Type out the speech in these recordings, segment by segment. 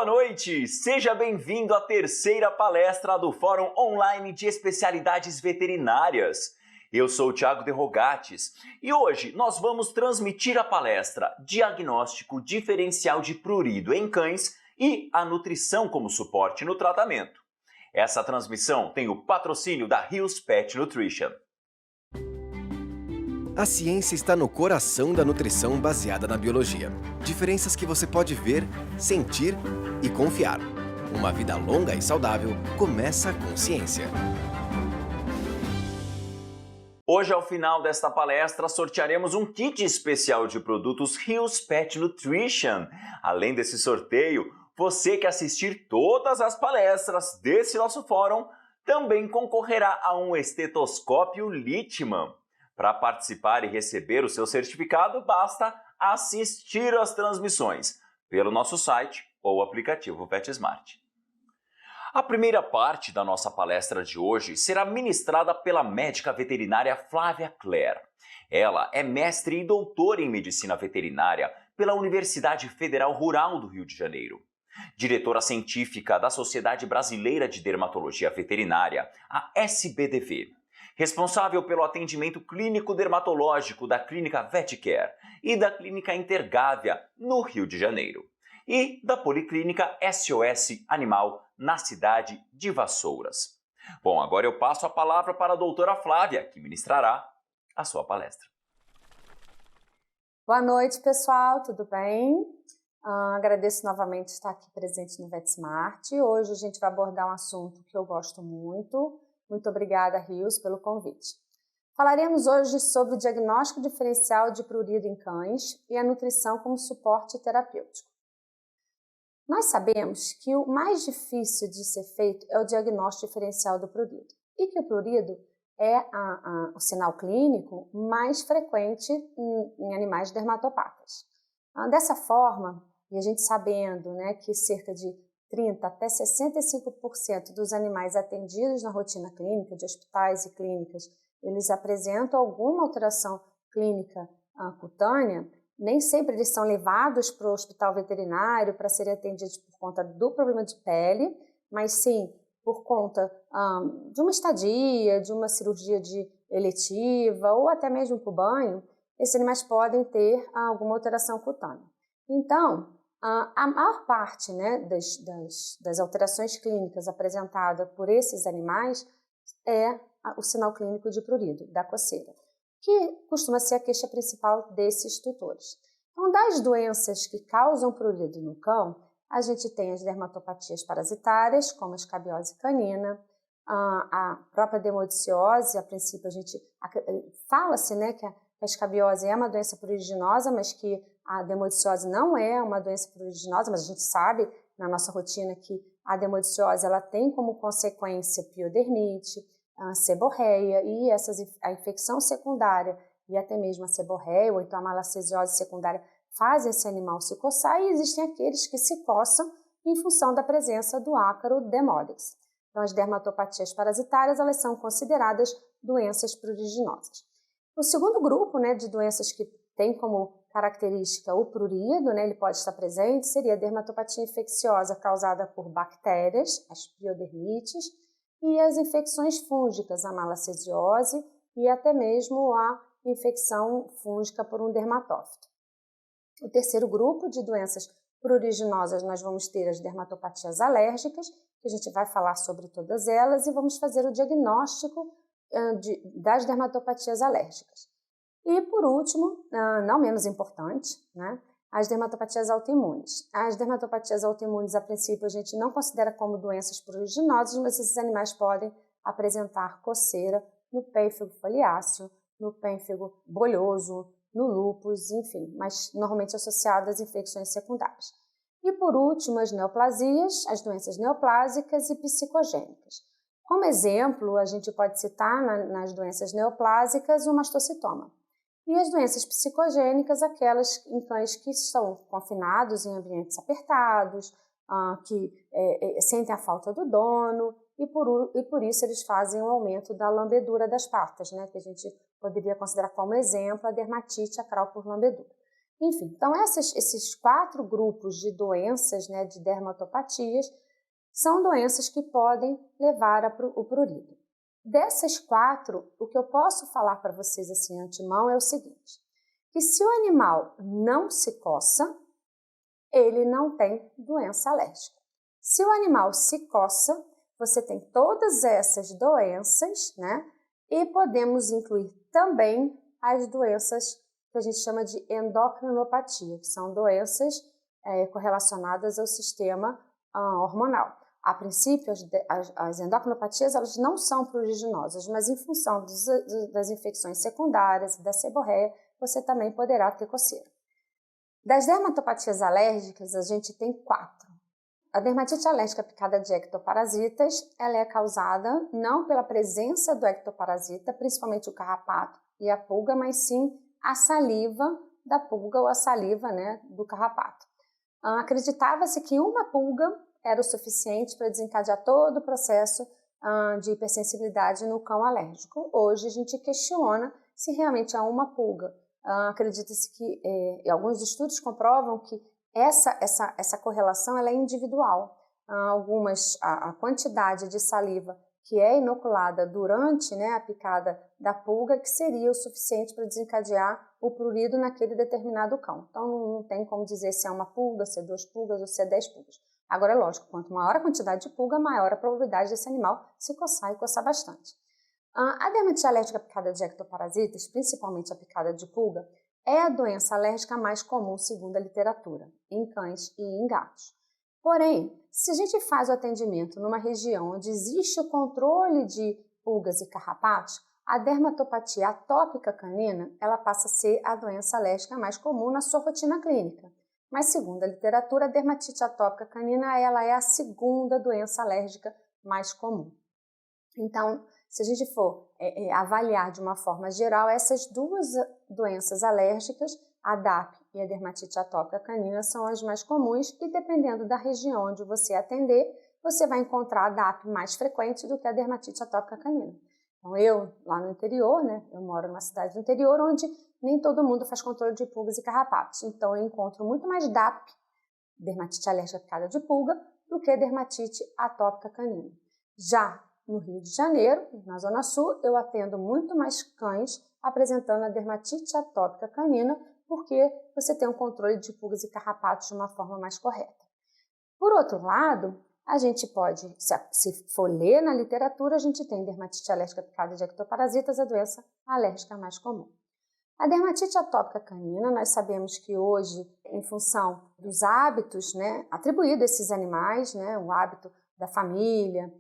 boa noite! Seja bem-vindo à terceira palestra do Fórum Online de Especialidades Veterinárias. Eu sou o Thiago de Rogatis e hoje nós vamos transmitir a palestra Diagnóstico Diferencial de Prurido em Cães e a Nutrição como Suporte no Tratamento. Essa transmissão tem o patrocínio da Hill's Pet Nutrition. A ciência está no coração da nutrição baseada na biologia. Diferenças que você pode ver, sentir e confiar. Uma vida longa e saudável começa com ciência. Hoje, ao final desta palestra, sortearemos um kit especial de produtos Hill's Pet Nutrition. Além desse sorteio, você que assistir todas as palestras desse nosso fórum também concorrerá a um estetoscópio Littmann. Para participar e receber o seu certificado, basta assistir às transmissões pelo nosso site ou aplicativo PetSmart. A primeira parte da nossa palestra de hoje será ministrada pela médica veterinária Flávia Clare. Ela é mestre e doutora em medicina veterinária pela Universidade Federal Rural do Rio de Janeiro. Diretora científica da Sociedade Brasileira de Dermatologia Veterinária, a SBDV. Responsável pelo atendimento clínico dermatológico da Clínica VetCare e da Clínica Intergávia, no Rio de Janeiro, e da Policlínica SOS Animal, na cidade de Vassouras. Bom, agora eu passo a palavra para a doutora Flávia, que ministrará a sua palestra. Boa noite, pessoal, tudo bem? Agradeço novamente estar aqui presente no VetSmart. Hoje a gente vai abordar um assunto que eu gosto muito. Muito obrigada, Rios, pelo convite. Falaremos hoje sobre o diagnóstico diferencial de prurido em cães e a nutrição como suporte terapêutico. Nós sabemos que o mais difícil de ser feito é o diagnóstico diferencial do prurido e que o prurido é o sinal clínico mais frequente em animais dermatopatas. Dessa forma, e a gente sabendo, né, que cerca de 30% até 65% dos animais atendidos na rotina clínica de hospitais e clínicas, eles apresentam alguma alteração clínica cutânea, nem sempre eles são levados para o hospital veterinário para serem atendidos por conta do problema de pele, mas sim por conta de uma estadia, de uma cirurgia eletiva ou até mesmo por banho, esses animais podem ter alguma alteração cutânea. Então, a maior parte, né, das alterações clínicas apresentadas por esses animais é o sinal clínico de prurido, da coceira, que costuma ser a queixa principal desses tutores. Então, das doenças que causam prurido no cão, a gente tem as dermatopatias parasitárias, como a escabiose canina, a própria demodiciose. A princípio, fala-se, né, que a escabiose é uma doença pruriginosa, mas que a demodiciose não é uma doença pruriginosa, mas a gente sabe na nossa rotina que a demodiciose ela tem como consequência piodermite, seborreia e a infecção secundária e até mesmo a seborreia ou então a malacesiose secundária fazem esse animal se coçar, e existem aqueles que se coçam em função da presença do ácaro demodex. Então, as dermatopatias parasitárias elas são consideradas doenças pruriginosas. O segundo grupo, né, de doenças que tem como característica o prurido, né, ele pode estar presente, seria a dermatopatia infecciosa causada por bactérias, as piodermites, e as infecções fúngicas, a malacesiose e até mesmo a infecção fúngica por um dermatófito. O terceiro grupo de doenças pruriginosas nós vamos ter as dermatopatias alérgicas, que a gente vai falar sobre todas elas e vamos fazer o diagnóstico das dermatopatias alérgicas. E, por último, não menos importante, né, as dermatopatias autoimunes. As dermatopatias autoimunes, a princípio, a gente não considera como doenças pruriginosas, mas esses animais podem apresentar coceira no pênfigo foliáceo, no pênfigo bolhoso, no lúpus, enfim, mas normalmente associadas a infecções secundárias. E, por último, as neoplasias, as doenças neoplásicas e psicogênicas. Como exemplo, a gente pode citar nas doenças neoplásicas o mastocitoma. E as doenças psicogênicas, aquelas em cães que estão confinados em ambientes apertados, que sentem a falta do dono e por isso eles fazem um aumento da lambedura das patas, né, que a gente poderia considerar como exemplo a dermatite acral por lambedura. Enfim, então esses 4 grupos de doenças, né, de dermatopatias, são doenças que podem levar o prurido. Dessas 4, o que eu posso falar para vocês assim antemão é o seguinte, que se o animal não se coça, ele não tem doença alérgica. Se o animal se coça, você tem todas essas doenças, né? E podemos incluir também as doenças que a gente chama de endocrinopatia, que são doenças correlacionadas ao sistema hormonal. A princípio, as endocrinopatias elas não são pruriginosas, mas em função das infecções secundárias e da seborreia, você também poderá ter coceira. Das dermatopatias alérgicas, a gente tem 4. A dermatite alérgica picada de ectoparasitas, ela é causada não pela presença do ectoparasita, principalmente o carrapato e a pulga, mas sim a saliva da pulga ou a saliva, né, do carrapato. Acreditava-se que uma pulga era o suficiente para desencadear todo o processo de hipersensibilidade no cão alérgico. Hoje a gente questiona se realmente há uma pulga. Acredita-se que alguns estudos comprovam que essa correlação ela é individual. A quantidade de saliva que é inoculada durante, né, a picada da pulga que seria o suficiente para desencadear o prurido naquele determinado cão. Então não tem como dizer se é uma pulga, se é 2 pulgas ou se é 10 pulgas. Agora é lógico, quanto maior a quantidade de pulga, maior a probabilidade desse animal se coçar e coçar bastante. A dermatite alérgica picada de ectoparasitas, principalmente a picada de pulga, é a doença alérgica mais comum segundo a literatura, em cães e em gatos. Porém, se a gente faz o atendimento numa região onde existe o controle de pulgas e carrapatos, a dermatopatia atópica canina ela passa a ser a doença alérgica mais comum na sua rotina clínica. Mas segundo a literatura, a dermatite atópica canina ela é a segunda doença alérgica mais comum. Então, se a gente for avaliar de uma forma geral, essas 2 doenças alérgicas, a DAP e a dermatite atópica canina, são as mais comuns e dependendo da região onde você atender, você vai encontrar a DAP mais frequente do que a dermatite atópica canina. Então, eu, lá no interior, né, eu moro numa cidade do interior onde nem todo mundo faz controle de pulgas e carrapatos. Então, eu encontro muito mais DAP, dermatite alérgica picada de pulga, do que dermatite atópica canina. Já no Rio de Janeiro, na Zona Sul, eu atendo muito mais cães apresentando a dermatite atópica canina, porque você tem um controle de pulgas e carrapatos de uma forma mais correta. Por outro lado, a gente pode, se for ler na literatura, a gente tem dermatite alérgica picada de ectoparasitas, a doença alérgica mais comum. A dermatite atópica canina, nós sabemos que hoje, em função dos hábitos, né, atribuídos a esses animais, né, o hábito da família,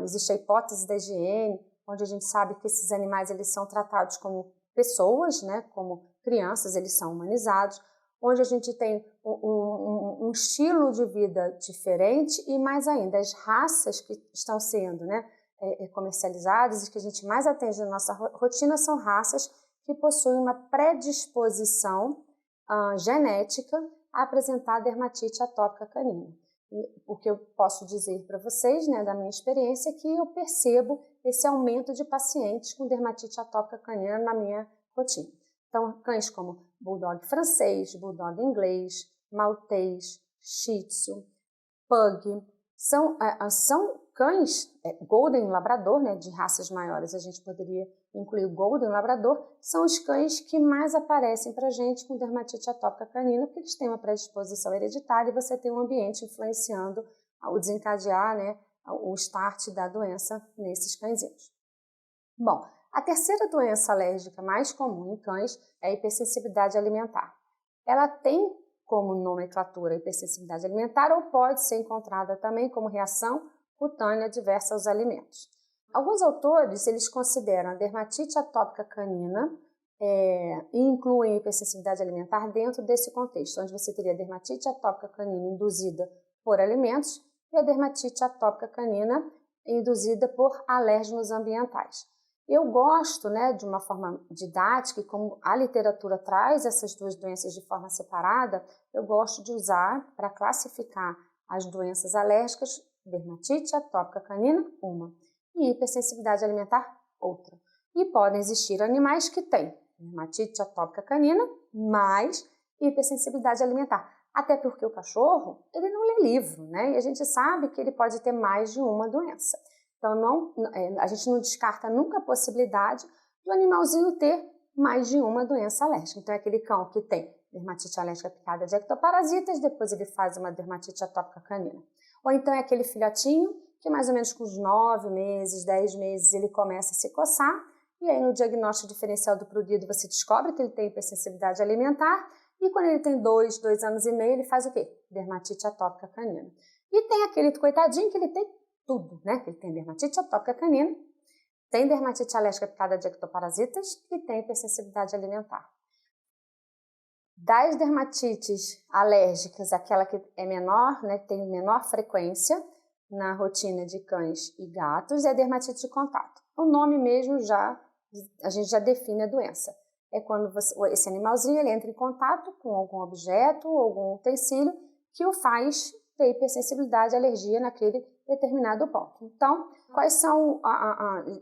existe a hipótese da higiene, onde a gente sabe que esses animais eles são tratados como pessoas, né, como crianças, eles são humanizados, onde a gente tem um estilo de vida diferente e mais ainda, as raças que estão sendo, né, comercializadas e que a gente mais atende na nossa rotina são raças que possuem uma predisposição genética a apresentar dermatite atópica canina. E o que eu posso dizer para vocês, né, da minha experiência, é que eu percebo esse aumento de pacientes com dermatite atópica canina na minha rotina. Então, cães como bulldog francês, bulldog inglês, maltês, shih tzu, pug, são cães, golden labrador, né, de raças maiores, a gente poderia incluir o golden labrador, são os cães que mais aparecem para a gente com dermatite atópica canina, porque eles têm uma predisposição hereditária e você tem um ambiente influenciando o desencadear, né, o start da doença nesses cãezinhos. Bom, a terceira doença alérgica mais comum em cães é a hipersensibilidade alimentar. Ela tem como nomenclatura hipersensibilidade alimentar ou pode ser encontrada também como reação cutânea adversa aos alimentos. Alguns autores eles consideram a dermatite atópica canina e incluem a hipersensibilidade alimentar dentro desse contexto, onde você teria a dermatite atópica canina induzida por alimentos e a dermatite atópica canina induzida por alérgenos ambientais. Eu gosto, né, de uma forma didática, e como a literatura traz essas duas doenças de forma separada, eu gosto de usar para classificar as doenças alérgicas, dermatite atópica canina, uma, e hipersensibilidade alimentar, outra. E podem existir animais que têm dermatite atópica canina, mas hipersensibilidade alimentar. Até porque o cachorro, ele não lê livro, né? E a gente sabe que ele pode ter mais de uma doença. Então, a gente não descarta nunca a possibilidade do animalzinho ter mais de uma doença alérgica. Então, é aquele cão que tem dermatite alérgica picada de ectoparasitas, depois ele faz uma dermatite atópica canina. Ou então é aquele filhotinho que mais ou menos com uns 9 meses, 10 meses, ele começa a se coçar, e aí no diagnóstico diferencial do prurido você descobre que ele tem hipersensibilidade alimentar, e quando ele tem 2 anos e meio, ele faz o quê? Dermatite atópica canina. E tem aquele coitadinho que ele tem tudo, né? Ele tem dermatite atópica canina, tem dermatite alérgica picada de ectoparasitas e tem hipersensibilidade alimentar. Das dermatites alérgicas, aquela que é menor, né, tem menor frequência na rotina de cães e gatos, é a dermatite de contato. O nome mesmo a gente já define a doença. É quando esse animalzinho ele entra em contato com algum objeto ou algum utensílio que o faz ter hipersensibilidade, alergia naquele determinado ponto. Então, quais são,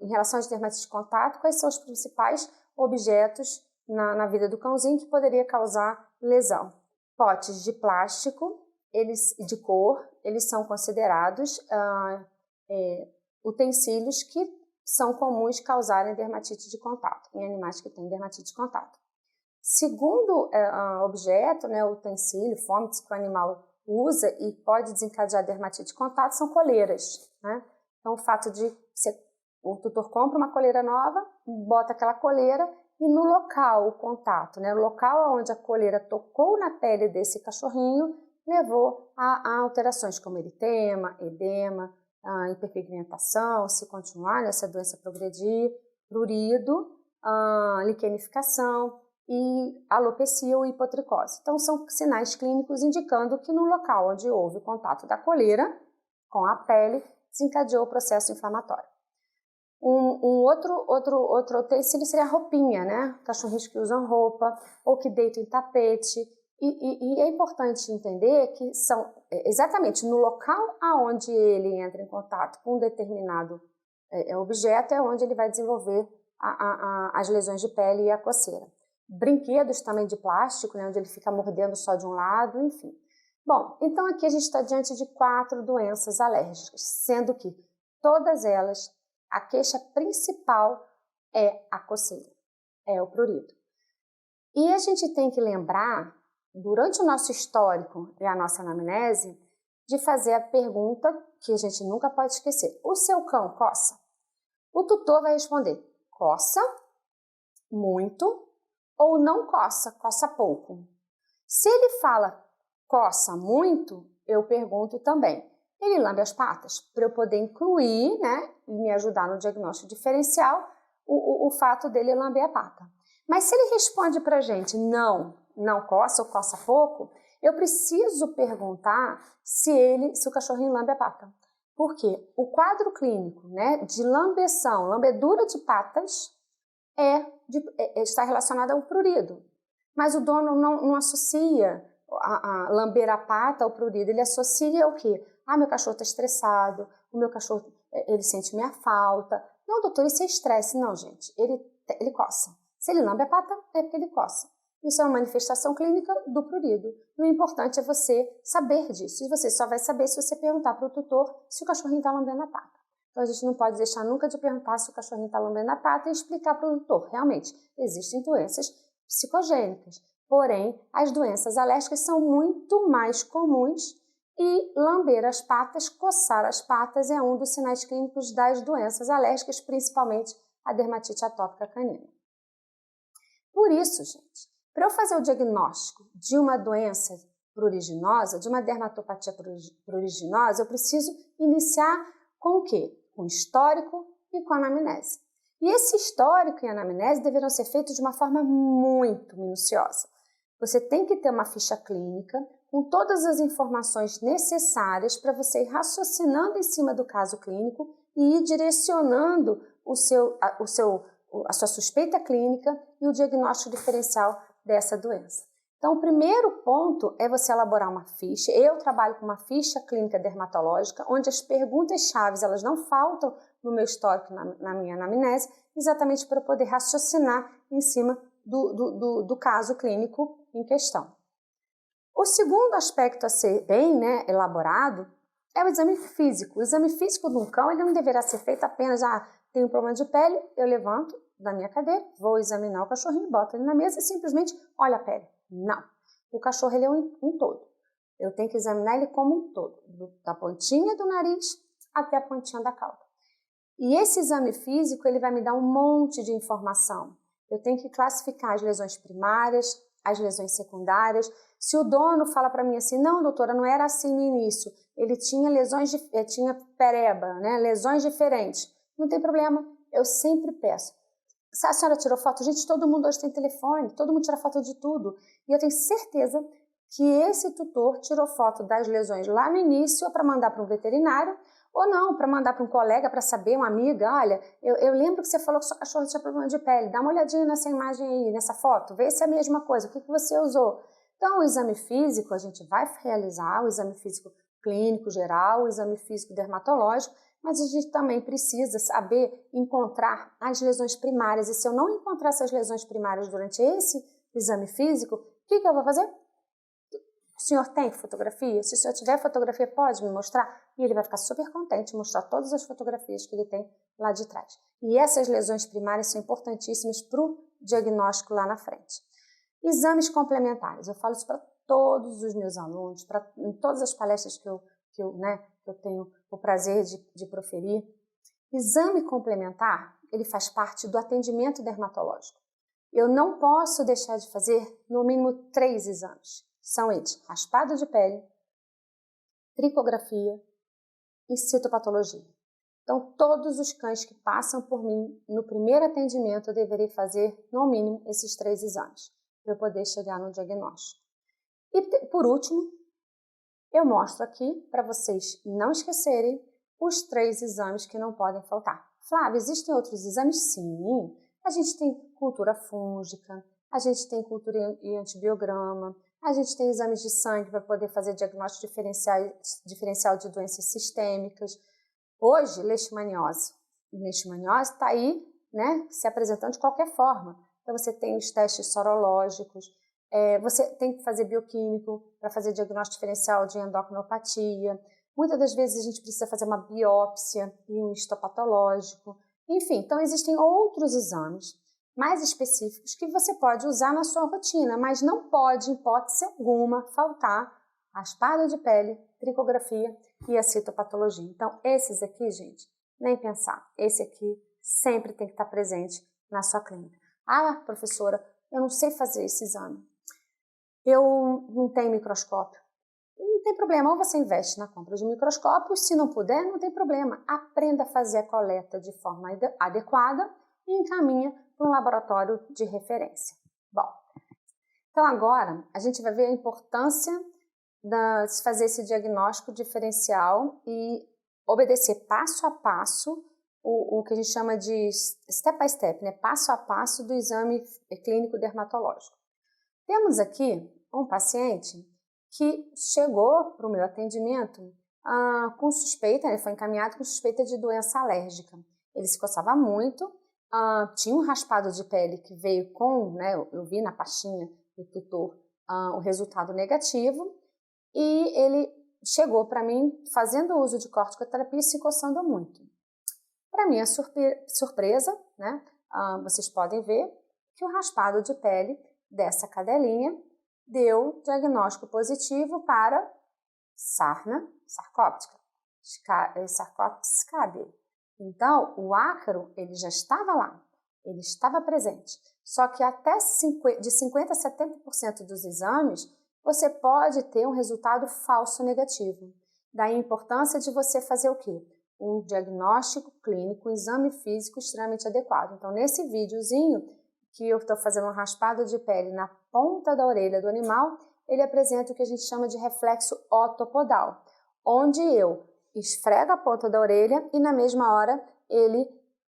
em relação às dermatites de contato, quais são os principais objetos na vida do cãozinho que poderia causar lesão? Potes de plástico, de cor, eles são considerados utensílios que são comuns causarem dermatite de contato, em animais que têm dermatite de contato. Segundo objeto, né, utensílio, fômix que o animal usa e pode desencadear dermatite de contato são coleiras, né? Então, o fato de o tutor compra uma coleira nova, bota aquela coleira e no local, o contato, né, o local onde a coleira tocou na pele desse cachorrinho, levou a alterações como eritema, edema, hiperpigmentação, se continuar nessa doença progredir, prurido, liquenificação e alopecia ou hipotricose. Então, são sinais clínicos indicando que no local onde houve o contato da coleira com a pele, desencadeou o processo inflamatório. Outro utensílio seria a roupinha, né? Cachorrinhos que usam roupa ou que deitam em tapete. E é importante entender que são exatamente no local aonde ele entra em contato com um determinado objeto é onde ele vai desenvolver as lesões de pele e a coceira. Brinquedos também de plástico, né, onde ele fica mordendo só de um lado, enfim. Bom, então aqui a gente está diante de 4 doenças alérgicas, sendo que todas elas, a queixa principal é a coceira, é o prurido. E a gente tem que lembrar, durante o nosso histórico e a nossa anamnese, de fazer a pergunta que a gente nunca pode esquecer. O seu cão coça? O tutor vai responder, coça, muito, ou não coça, coça pouco. Se ele fala coça muito, eu pergunto também, ele lambe as patas? Para eu poder incluir, né, e me ajudar no diagnóstico diferencial, o fato dele lamber a pata. Mas se ele responde para a gente não coça ou coça pouco, eu preciso perguntar se o cachorrinho lambe a pata. Porque o quadro clínico, né, de lambeção, lambedura de patas, está relacionado ao prurido. Mas o dono não associa a lamber a pata ao prurido, ele associa o quê? Meu cachorro está estressado, o meu cachorro ele sente minha falta. Não, doutor, isso é estresse. Não, gente, ele coça. Se ele lambe a pata, é porque ele coça. Isso é uma manifestação clínica do prurido. E o importante é você saber disso. E você só vai saber se você perguntar para o tutor se o cachorrinho está lambendo a pata. Então, a gente não pode deixar nunca de perguntar se o cachorrinho está lambendo a pata e explicar para o tutor. Realmente, existem doenças psicogênicas. Porém, as doenças alérgicas são muito mais comuns e lamber as patas, coçar as patas é um dos sinais clínicos das doenças alérgicas, principalmente a dermatite atópica canina. Por isso, gente, para eu fazer o diagnóstico de uma doença pruriginosa, de uma dermatopatia pruriginosa, eu preciso iniciar com o quê? Com histórico e com anamnese. E esse histórico e anamnese deverão ser feitos de uma forma muito minuciosa. Você tem que ter uma ficha clínica com todas as informações necessárias para você ir raciocinando em cima do caso clínico e ir direcionando a sua suspeita clínica e o diagnóstico diferencial dessa doença. Então, o primeiro ponto é você elaborar uma ficha. Eu trabalho com uma ficha clínica dermatológica, onde as perguntas-chave elas não faltam no meu histórico, na minha anamnese, exatamente para poder raciocinar em cima do caso clínico em questão. O segundo aspecto a ser bem, elaborado é o exame físico. O exame físico de um cão ele não deverá ser feito apenas, tenho um problema de pele, eu levanto da minha cadeira, vou examinar o cachorrinho, boto ele na mesa e simplesmente olho a pele. Não. O cachorro ele é um todo. Eu tenho que examinar ele como um todo, da pontinha do nariz até a pontinha da cauda. E esse exame físico ele vai me dar um monte de informação. Eu tenho que classificar as lesões primárias, as lesões secundárias. Se o dono fala para mim assim, não, doutora, não era assim no início, ele tinha tinha pereba, lesões diferentes. Não tem problema, eu sempre peço. Se a senhora tirou foto, gente, todo mundo hoje tem telefone, todo mundo tira foto de tudo. E eu tenho certeza que esse tutor tirou foto das lesões lá no início para mandar para um veterinário, ou não, para mandar para um colega, para saber, uma amiga, olha, eu lembro que você falou que seu cachorro tinha problema de pele, dá uma olhadinha nessa imagem aí, nessa foto, vê se é a mesma coisa, o que você usou. Então, o exame físico, a gente vai realizar, o exame físico clínico geral, o exame físico dermatológico, mas a gente também precisa saber encontrar as lesões primárias, e se eu não encontrar essas lesões primárias durante esse exame físico, o que eu vou fazer? O senhor tem fotografia? Se o senhor tiver fotografia, pode me mostrar? E ele vai ficar super contente de mostrar todas as fotografias que ele tem lá de trás. E essas lesões primárias são importantíssimas para o diagnóstico lá na frente. Exames complementares. Eu falo isso para todos os meus alunos, em todas as palestras que eu tenho o prazer de proferir. Exame complementar, ele faz parte do atendimento dermatológico. Eu não posso deixar de fazer no mínimo 3 exames. São eles: raspado de pele, tricografia e citopatologia. Então, todos os cães que passam por mim no primeiro atendimento, eu deverei fazer, no mínimo, esses 3 exames, para eu poder chegar no diagnóstico. E, por último, eu mostro aqui, para vocês não esquecerem, os 3 exames que não podem faltar. Flávia, existem outros exames? Sim. A gente tem cultura fúngica, a gente tem cultura e antibiograma, a gente tem exames de sangue para poder fazer diagnóstico diferencial de doenças sistêmicas. Hoje, leishmaniose. Leishmaniose está aí, se apresentando de qualquer forma. Então, você tem os testes sorológicos, você tem que fazer bioquímico para fazer diagnóstico diferencial de endocrinopatia. Muitas das vezes a gente precisa fazer uma biópsia e um histopatológico. Enfim, então existem outros exames mais específicos que você pode usar na sua rotina, mas não pode, em hipótese alguma, faltar a raspado de pele, tricografia e a citopatologia. Então, esses aqui, gente, nem pensar. Esse aqui sempre tem que estar presente na sua clínica. Ah, professora, eu não sei fazer esse exame. Eu não tenho microscópio. Não tem problema, ou você investe na compra de microscópio, se não puder, não tem problema. Aprenda a fazer a coleta de forma adequada e encaminha para um laboratório de referência. Bom, então agora a gente vai ver a importância de se fazer esse diagnóstico diferencial e obedecer passo a passo o que a gente chama de step by step, passo a passo do exame clínico dermatológico. Temos aqui um paciente que chegou para o meu atendimento com suspeita, ele foi encaminhado com suspeita de doença alérgica. Ele se coçava muito, tinha um raspado de pele que veio com, eu vi na pastinha do tutor o resultado negativo, e ele chegou para mim fazendo uso de corticoterapia e se coçando muito. Para minha surpresa, vocês podem ver que o raspado de pele dessa cadelinha deu diagnóstico positivo para sarna sarcóptica, Sarcoptes scabie. Então, o ácaro ele já estava lá, ele estava presente. Só que até de 50% a 70% dos exames, você pode ter um resultado falso negativo. Daí a importância de você fazer o quê? Um diagnóstico clínico, um exame físico extremamente adequado. Então, nesse videozinho, que eu estou fazendo um raspado de pele na ponta da orelha do animal, ele apresenta o que a gente chama de reflexo otopodal, onde eu esfrego a ponta da orelha e na mesma hora ele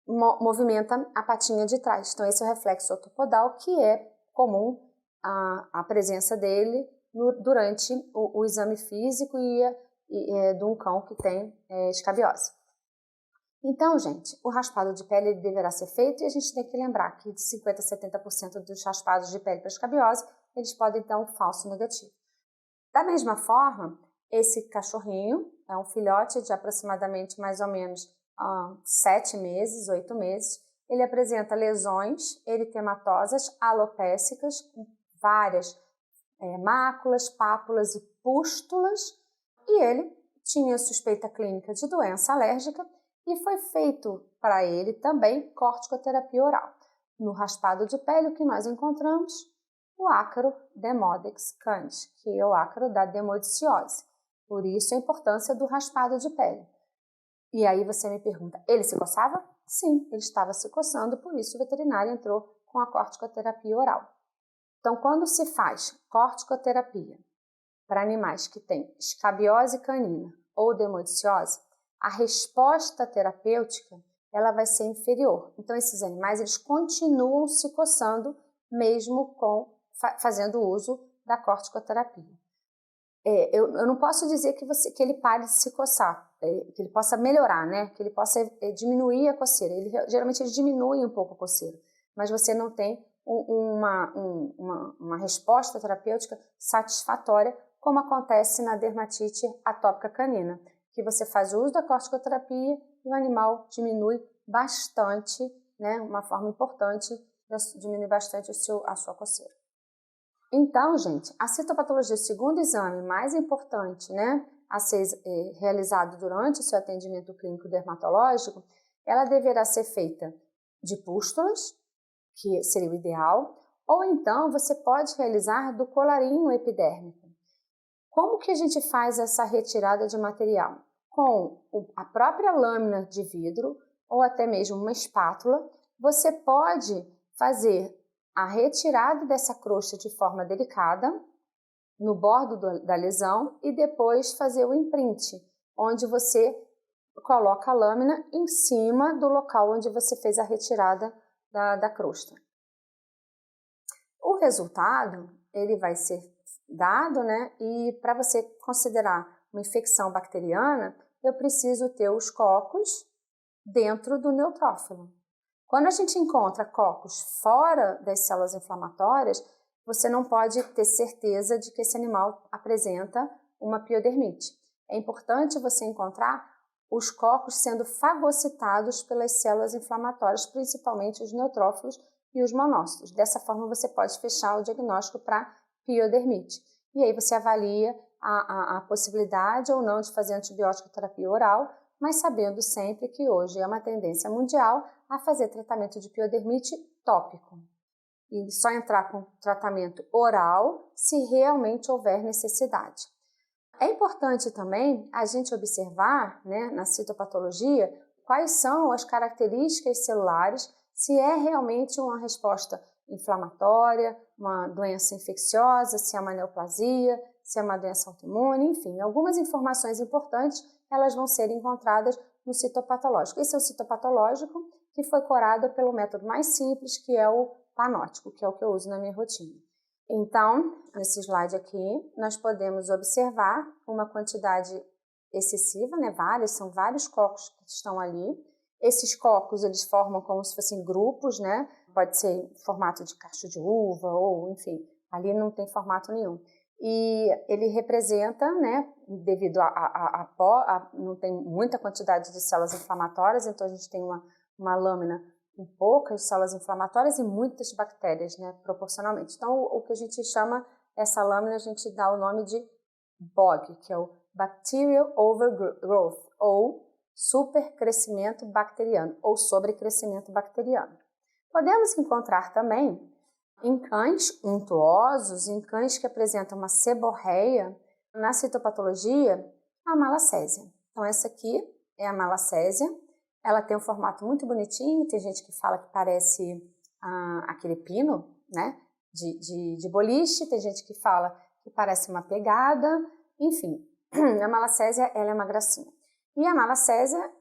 movimenta a patinha de trás. Então esse é o reflexo otopodal, que é comum a presença dele durante o exame físico de um cão que tem escabiose. Então, gente, o raspado de pele ele deverá ser feito e a gente tem que lembrar que de 50% a 70% dos raspados de pele para escabiose, eles podem ter um falso negativo. Da mesma forma, esse cachorrinho é um filhote de aproximadamente mais ou menos 7 meses, 8 meses. Ele apresenta lesões eritematosas alopécicas, com várias máculas, pápulas e pústulas, e ele tinha suspeita clínica de doença alérgica e foi feito para ele também corticoterapia oral. No raspado de pele, o que nós encontramos? O ácaro Demodex candis, que é o ácaro da demodiciose. Por isso a importância do raspado de pele. E aí você me pergunta, ele se coçava? Sim, ele estava se coçando, por isso o veterinário entrou com a corticoterapia oral. Então, quando se faz corticoterapia para animais que têm escabiose canina ou demodiciose, a resposta terapêutica ela vai ser inferior. Então, esses animais eles continuam se coçando mesmo fazendo uso da corticoterapia. Eu não posso dizer que ele pare de se coçar, que ele possa melhorar, né? Que ele possa diminuir a coceira. Geralmente ele diminui um pouco a coceira, mas você não tem uma resposta terapêutica satisfatória, como acontece na dermatite atópica canina, que você faz o uso da corticoterapia e o animal diminui bastante, né? Uma forma importante, diminui bastante a sua coceira. Então, gente, a citopatologia, o segundo exame mais importante, né, a ser realizado durante o seu atendimento clínico dermatológico, ela deverá ser feita de pústulas, que seria o ideal, ou então você pode realizar do colarinho epidérmico. Como que a gente faz essa retirada de material? Com a própria lâmina de vidro ou até mesmo uma espátula, você pode fazer a retirada dessa crosta de forma delicada no bordo da lesão e depois fazer o imprint, onde você coloca a lâmina em cima do local onde você fez a retirada da crosta. O resultado ele vai ser dado, né? E para você considerar uma infecção bacteriana, eu preciso ter os cocos dentro do neutrófilo. Quando a gente encontra cocos fora das células inflamatórias, você não pode ter certeza de que esse animal apresenta uma piodermite. É importante você encontrar os cocos sendo fagocitados pelas células inflamatórias, principalmente os neutrófilos e os monócitos. Dessa forma, você pode fechar o diagnóstico para piodermite. E aí você avalia a possibilidade ou não de fazer antibiótico terapia oral, mas sabendo sempre que hoje é uma tendência mundial a fazer tratamento de piodermite tópico. E só entrar com tratamento oral se realmente houver necessidade. É importante também a gente observar, né, na citopatologia, quais são as características celulares, se é realmente uma resposta inflamatória, uma doença infecciosa, se é uma neoplasia, se é uma doença autoimune, enfim, algumas informações importantes elas vão ser encontradas no citopatológico. Esse é o citopatológico que foi curado pelo método mais simples, que é o panótico, que é o que eu uso na minha rotina. Então, nesse slide aqui, nós podemos observar uma quantidade excessiva, né? São vários cocos que estão ali. Esses cocos, eles formam como se fossem grupos, né? Pode ser em formato de cacho de uva ou, enfim, ali não tem formato nenhum. E ele representa, né, devido a não tem muita quantidade de células inflamatórias, então a gente tem uma lâmina com poucas células inflamatórias e muitas bactérias, né, proporcionalmente. Então, o que a gente chama essa lâmina, a gente dá o nome de BOG, que é o Bacterial Overgrowth, ou supercrescimento bacteriano, ou sobrecrescimento bacteriano. Podemos encontrar também em cães untuosos, em cães que apresentam uma seborreia, na citopatologia, a malacésia. Então, essa aqui é a malacésia. Ela tem um formato muito bonitinho, tem gente que fala que parece aquele pino, né, de boliche, tem gente que fala que parece uma pegada, enfim, a malacésia ela é uma gracinha. E a malacésia,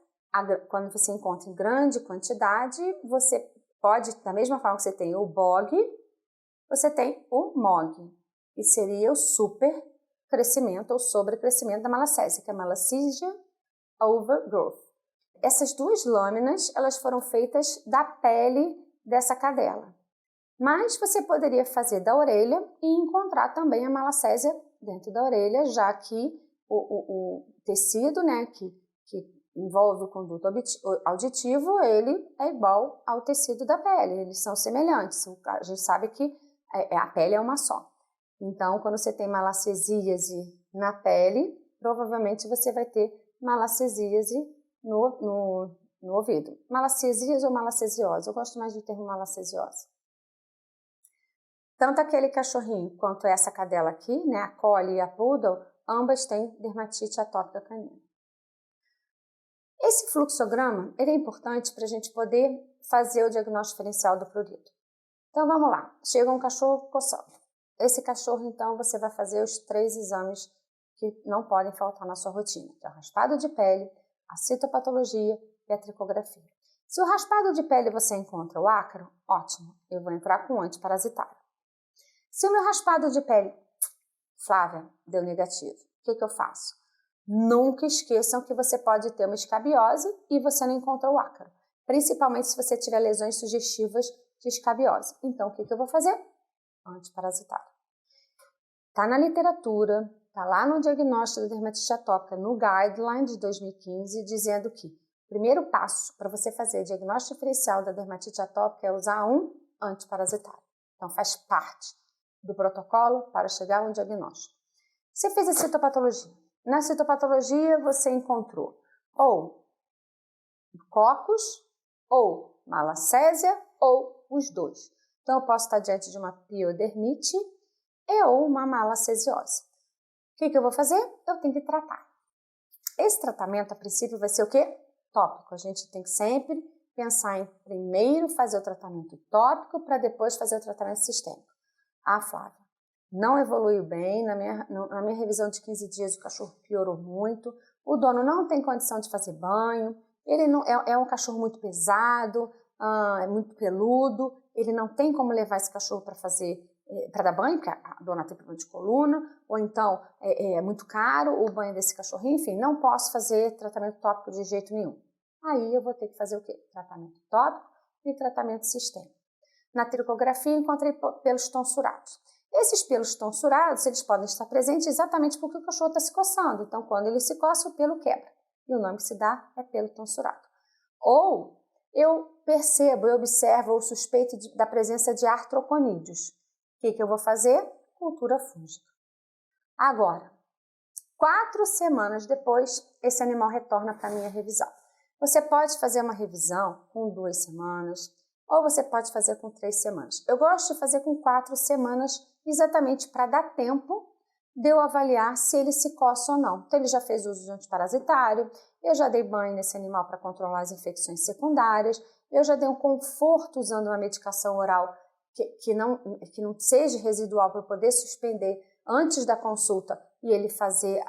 quando você encontra em grande quantidade, você pode, da mesma forma que você tem o BOG, você tem o MOG, que seria o supercrescimento ou sobrecrescimento da malacésia, que é a Malassezia overgrowth. Essas duas lâminas, elas foram feitas da pele dessa cadela. Mas você poderia fazer da orelha e encontrar também a malacésia dentro da orelha, já que o tecido, né, que envolve o conduto auditivo, ele é igual ao tecido da pele, eles são semelhantes. A gente sabe que a pele é uma só. Então, quando você tem malacesíase na pele, provavelmente você vai ter malacesíase no ouvido. Malacesíase ou malacesiose? Eu gosto mais do termo malacesiose. Tanto aquele cachorrinho quanto essa cadela aqui, né, a Collie e a Poodle, ambas têm dermatite atópica canina. Esse fluxograma ele é importante para a gente poder fazer o diagnóstico diferencial do prurido. Então vamos lá, chega um cachorro coçando. Esse cachorro então você vai fazer os 3 exames que não podem faltar na sua rotina, que é o raspado de pele, a citopatologia e a tricografia. Se o raspado de pele você encontra o ácaro, ótimo, eu vou entrar com antiparasitário. Se o meu raspado de pele, Flávia, deu negativo, o que eu faço? Nunca esqueçam que você pode ter uma escabiose e você não encontra o ácaro, principalmente se você tiver lesões sugestivas de escabiose. Então, o que eu vou fazer? Antiparasitário. Está na literatura, está lá no diagnóstico da dermatite atópica, no Guideline de 2015, dizendo que o primeiro passo para você fazer diagnóstico diferencial da dermatite atópica é usar um antiparasitário. Então, faz parte do protocolo para chegar a um diagnóstico. Você fez a citopatologia. Na citopatologia, você encontrou ou cocos, ou malacésia, ou os dois. Então, eu posso estar diante de uma piodermite ou uma malacesiose. O que eu vou fazer? Eu tenho que tratar. Esse tratamento, a princípio, vai ser o quê? Tópico. A gente tem que sempre pensar em primeiro fazer o tratamento tópico para depois fazer o tratamento sistêmico. Ah, Flávia, não evoluiu bem, na minha revisão de 15 dias o cachorro piorou muito, o dono não tem condição de fazer banho, ele não, é um cachorro muito pesado, é muito peludo, ele não tem como levar esse cachorro para dar banho, porque a dona tem problema de coluna, ou então é muito caro o banho desse cachorrinho, enfim, não posso fazer tratamento tópico de jeito nenhum. Aí eu vou ter que fazer o quê? Tratamento tópico e tratamento sistêmico. Na tricografia encontrei pelos tonsurados. Esses pelos tonsurados, eles podem estar presentes exatamente porque o cachorro está se coçando. Então, quando ele se coça, o pelo quebra. E o nome que se dá é pelo tonsurado. Ou eu percebo, eu observo ou suspeito da presença de artroconídeos. O que eu vou fazer? Cultura fúngica. Agora, 4 semanas depois, esse animal retorna para a minha revisão. Você pode fazer uma revisão com 2 semanas, ou você pode fazer com 3 semanas. Eu gosto de fazer com 4 semanas, exatamente para dar tempo de eu avaliar se ele se coça ou não. Então, ele já fez uso de antiparasitário, eu já dei banho nesse animal para controlar as infecções secundárias, eu já dei um conforto usando uma medicação oral que não seja residual para eu poder suspender antes da consulta e ele fazer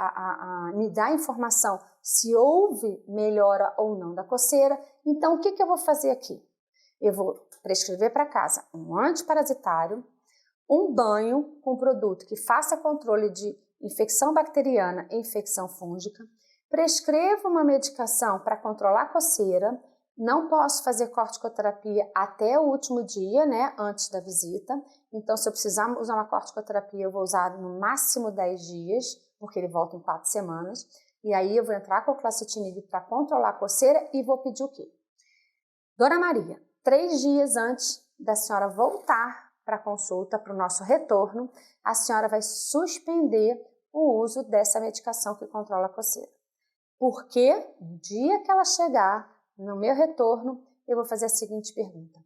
me dar informação se houve melhora ou não da coceira. Então, o que eu vou fazer aqui? Eu vou prescrever para casa um antiparasitário, um banho com produto que faça controle de infecção bacteriana e infecção fúngica, prescrevo uma medicação para controlar a coceira, não posso fazer corticoterapia até o último dia, né, antes da visita, então se eu precisar usar uma corticoterapia eu vou usar no máximo 10 dias, porque ele volta em 4 semanas, e aí eu vou entrar com o classitinib para controlar a coceira e vou pedir o quê? Dona Maria, 3 dias antes da senhora voltar para a consulta, para o nosso retorno, a senhora vai suspender o uso dessa medicação que controla a coceira. Porque no dia que ela chegar, no meu retorno, eu vou fazer a seguinte pergunta.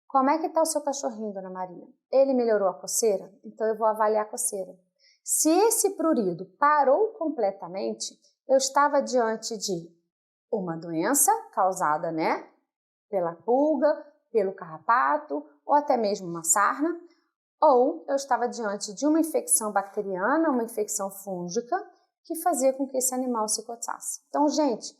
Como é que está o seu cachorrinho, Dona Maria? Ele melhorou a coceira? Então eu vou avaliar a coceira. Se esse prurido parou completamente, eu estava diante de uma doença causada, né, pela pulga, pelo carrapato ou até mesmo uma sarna, ou eu estava diante de uma infecção bacteriana, uma infecção fúngica que fazia com que esse animal se coçasse. Então, gente,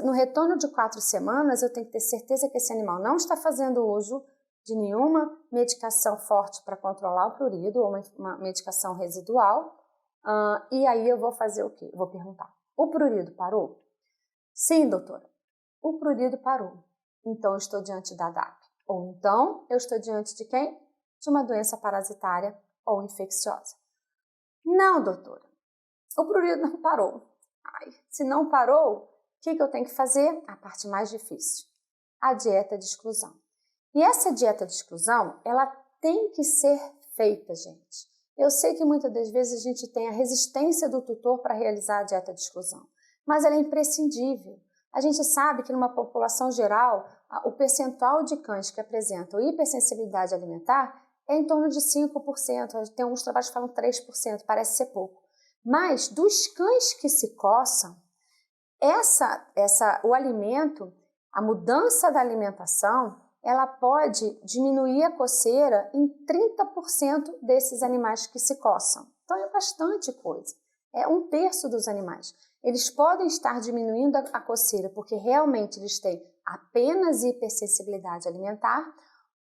no retorno de 4 semanas, eu tenho que ter certeza que esse animal não está fazendo uso de nenhuma medicação forte para controlar o prurido ou uma medicação residual. E aí eu vou fazer o quê? Eu vou perguntar, o prurido parou? Sim, doutora, o prurido parou. Então eu estou diante da DAP. Ou então eu estou diante de quem? De uma doença parasitária ou infecciosa. Não, doutora, o prurido não parou. Ai, se não parou, o que eu tenho que fazer? A parte mais difícil, a dieta de exclusão. E essa dieta de exclusão, ela tem que ser feita, gente. Eu sei que muitas das vezes a gente tem a resistência do tutor para realizar a dieta de exclusão, mas ela é imprescindível. A gente sabe que numa população geral, o percentual de cães que apresentam hipersensibilidade alimentar é em torno de 5%, tem alguns trabalhos que falam 3%, parece ser pouco. Mas dos cães que se coçam, o alimento, a mudança da alimentação, ela pode diminuir a coceira em 30% desses animais que se coçam. Então é bastante coisa, é 1/3 dos animais. Eles podem estar diminuindo a coceira porque realmente eles têm apenas hipersensibilidade alimentar,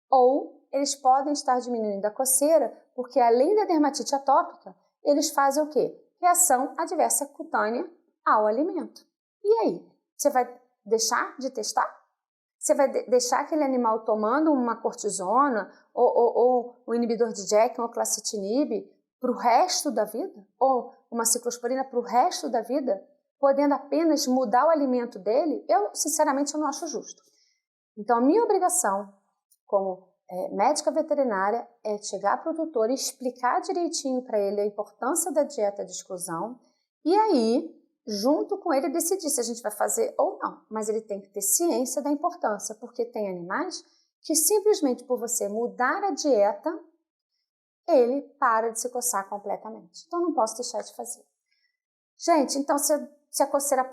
ou eles podem estar diminuindo a coceira porque, além da dermatite atópica, eles fazem o quê? Reação adversa cutânea ao alimento. E aí? Você vai deixar de testar? Você vai deixar aquele animal tomando uma cortisona ou um inibidor de JAK ou classitinib para o resto da vida? Ou uma ciclosporina para o resto da vida, podendo apenas mudar o alimento dele? Eu, sinceramente, eu não acho justo. Então, a minha obrigação como médica veterinária é chegar para o tutor e explicar direitinho para ele a importância da dieta de exclusão e aí, junto com ele, decidir se a gente vai fazer ou não. Mas ele tem que ter ciência da importância, porque tem animais que simplesmente por você mudar a dieta, ele para de se coçar completamente. Então, não posso deixar de fazer. Gente, então se a coceira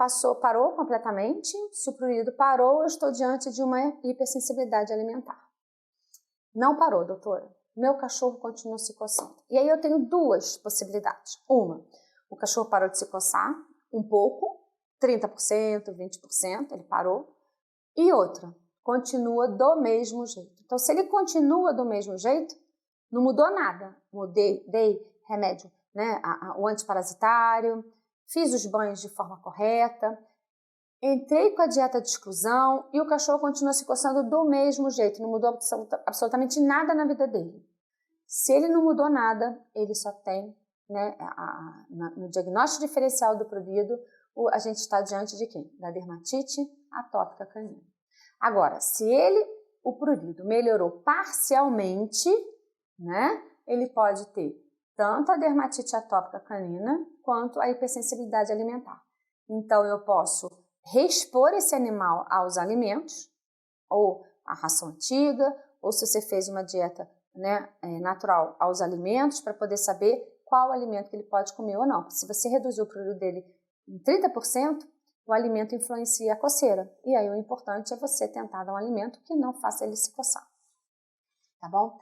parou completamente, se o prurido parou, eu estou diante de uma hipersensibilidade alimentar. Não parou, doutora. Meu cachorro continua se coçando. E aí eu tenho duas possibilidades. Uma, o cachorro parou de se coçar um pouco, 30%, 20%, ele parou. E outra, continua do mesmo jeito. Então, se ele continua do mesmo jeito, não mudou nada. Dei remédio, né, o antiparasitário, fiz os banhos de forma correta, entrei com a dieta de exclusão e o cachorro continua se coçando do mesmo jeito, não mudou absolutamente nada na vida dele. Se ele não mudou nada, ele só tem, né, no diagnóstico diferencial do prurido, a gente está diante de quem? Da dermatite atópica canina. Agora, se o prurido melhorou parcialmente, né, ele pode ter tanto a dermatite atópica canina quanto a hipersensibilidade alimentar. Então, eu posso reexpor esse animal aos alimentos, ou a ração antiga, ou se você fez uma dieta, né, natural aos alimentos, para poder saber qual alimento que ele pode comer ou não. Se você reduzir o prurido dele em 30%, o alimento influencia a coceira. E aí o importante é você tentar dar um alimento que não faça ele se coçar. Tá bom?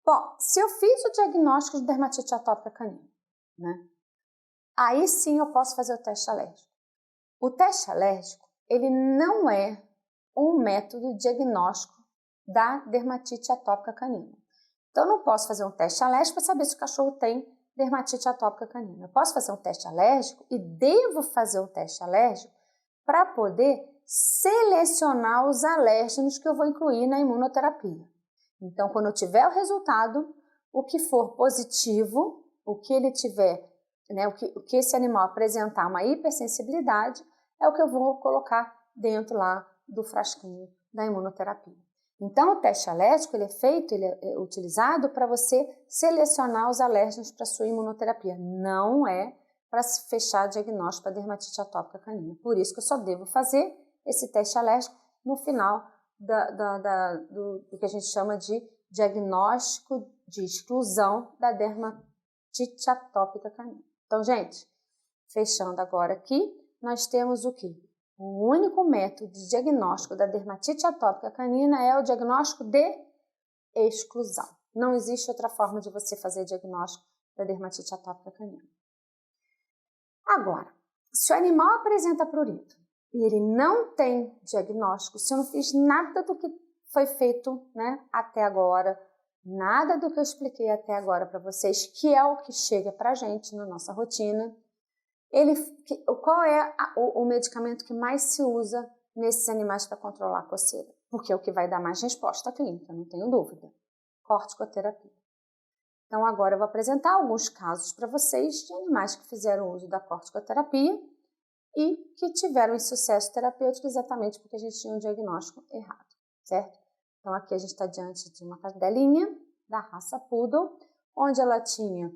Bom, se eu fiz o diagnóstico de dermatite atópica canina, né, aí sim eu posso fazer o teste alérgico. O teste alérgico, ele não é um método diagnóstico da dermatite atópica canina. Então, eu não posso fazer um teste alérgico para saber se o cachorro tem dermatite atópica canina. Eu posso fazer um teste alérgico e devo fazer um teste alérgico para poder selecionar os alérgenos que eu vou incluir na imunoterapia. Então, quando eu tiver o resultado, o que for positivo, o que ele tiver, né, o que esse animal apresentar uma hipersensibilidade, é o que eu vou colocar dentro lá do frasquinho da imunoterapia. Então, o teste alérgico ele é utilizado para você selecionar os alérgenos para a sua imunoterapia. Não é para se fechar diagnóstico para dermatite atópica canina. Por isso que eu só devo fazer esse teste alérgico no final do que a gente chama de diagnóstico de exclusão da dermatite atópica canina. Então, gente, fechando agora aqui, nós temos o quê? O único método de diagnóstico da dermatite atópica canina é o diagnóstico de exclusão. Não existe outra forma de você fazer diagnóstico da dermatite atópica canina. Agora, se o animal apresenta prurido e ele não tem diagnóstico, se eu não fiz nada do que foi feito, né, até agora, nada do que eu expliquei até agora para vocês, que é o que chega para a gente na nossa rotina, qual é o medicamento que mais se usa nesses animais para controlar a coceira? Porque é o que vai dar mais resposta clínica, não tenho dúvida. Corticoterapia. Então, agora eu vou apresentar alguns casos para vocês de animais que fizeram uso da corticoterapia e que tiveram insucesso terapêutico exatamente porque a gente tinha um diagnóstico errado, certo? Então, aqui a gente está diante de uma cadelinha da raça Poodle, onde ela tinha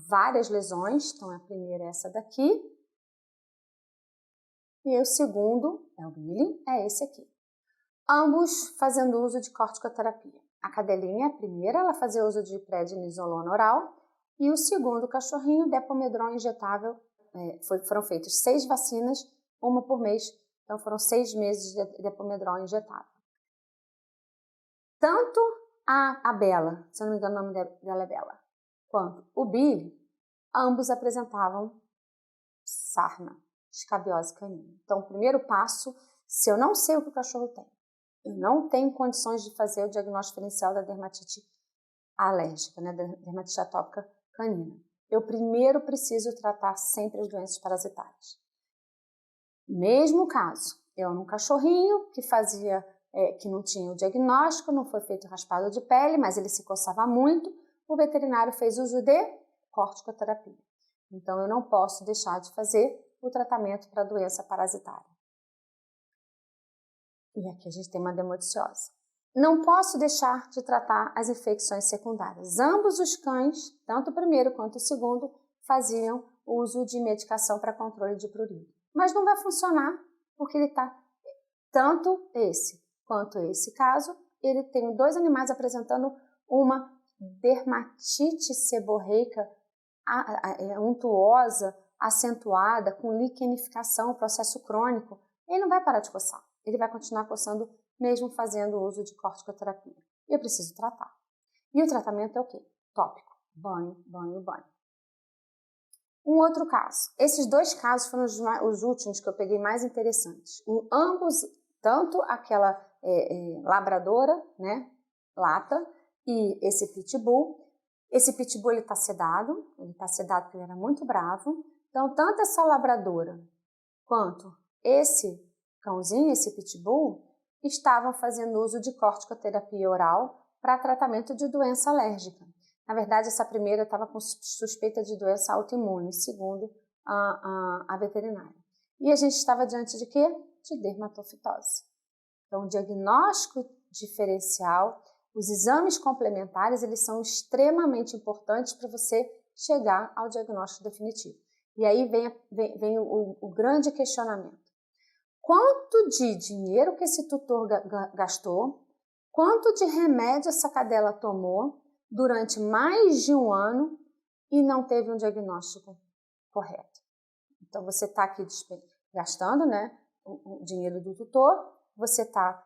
várias lesões. Então, a primeira é essa daqui. E o segundo, é o Billy, é esse aqui. Ambos fazendo uso de corticoterapia. A cadelinha, a primeira, ela fazia uso de prednisolona oral e o segundo cachorrinho, Depomedron injetável. Foram feitas 6 vacinas, uma por mês, então foram 6 meses de Depomedron injetável. Tanto a Bela, se eu não me engano o nome dela é Bela, quanto o Billy, ambos apresentavam sarna, escabiose canina. Então, o primeiro passo, se eu não sei o que o cachorro tem, eu não tenho condições de fazer o diagnóstico diferencial da dermatite alérgica, né, da dermatite atópica canina. Eu primeiro preciso tratar sempre as doenças parasitárias. Mesmo caso, eu num cachorrinho que não tinha o diagnóstico, não foi feito raspado de pele, mas ele se coçava muito, o veterinário fez uso de corticoterapia. Então, eu não posso deixar de fazer o tratamento para a doença parasitária. E aqui a gente tem uma demodiciose. Não posso deixar de tratar as infecções secundárias. Ambos os cães, tanto o primeiro quanto o segundo, faziam uso de medicação para controle de prurido. Mas não vai funcionar, porque ele está, tanto esse quanto esse caso, ele tem 2 animais apresentando uma dermatite seborreica untuosa, acentuada, com liquenificação, processo crônico. Ele não vai parar de coçar. Ele vai continuar coçando mesmo fazendo uso de corticoterapia. Eu preciso tratar. E o tratamento é o quê? Tópico. Banho, banho, banho. Um outro caso. Esses 2 casos foram os últimos que eu peguei mais interessantes. Ambos, tanto aquela labradora, né, lata, e esse pitbull. Esse pitbull ele está sedado porque ele era muito bravo. Então, tanto essa labradora quanto esse cãozinho, esse pitbull, estavam fazendo uso de corticoterapia oral para tratamento de doença alérgica. Na verdade, essa primeira estava com suspeita de doença autoimune, segundo a veterinária. E a gente estava diante de quê? De dermatofitose. Então, o diagnóstico diferencial, os exames complementares, eles são extremamente importantes para você chegar ao diagnóstico definitivo. E aí vem o grande questionamento. Quanto de dinheiro que esse tutor gastou, quanto de remédio essa cadela tomou durante mais de um ano e não teve um diagnóstico correto. Então, você está aqui gastando, né, o dinheiro do tutor, você está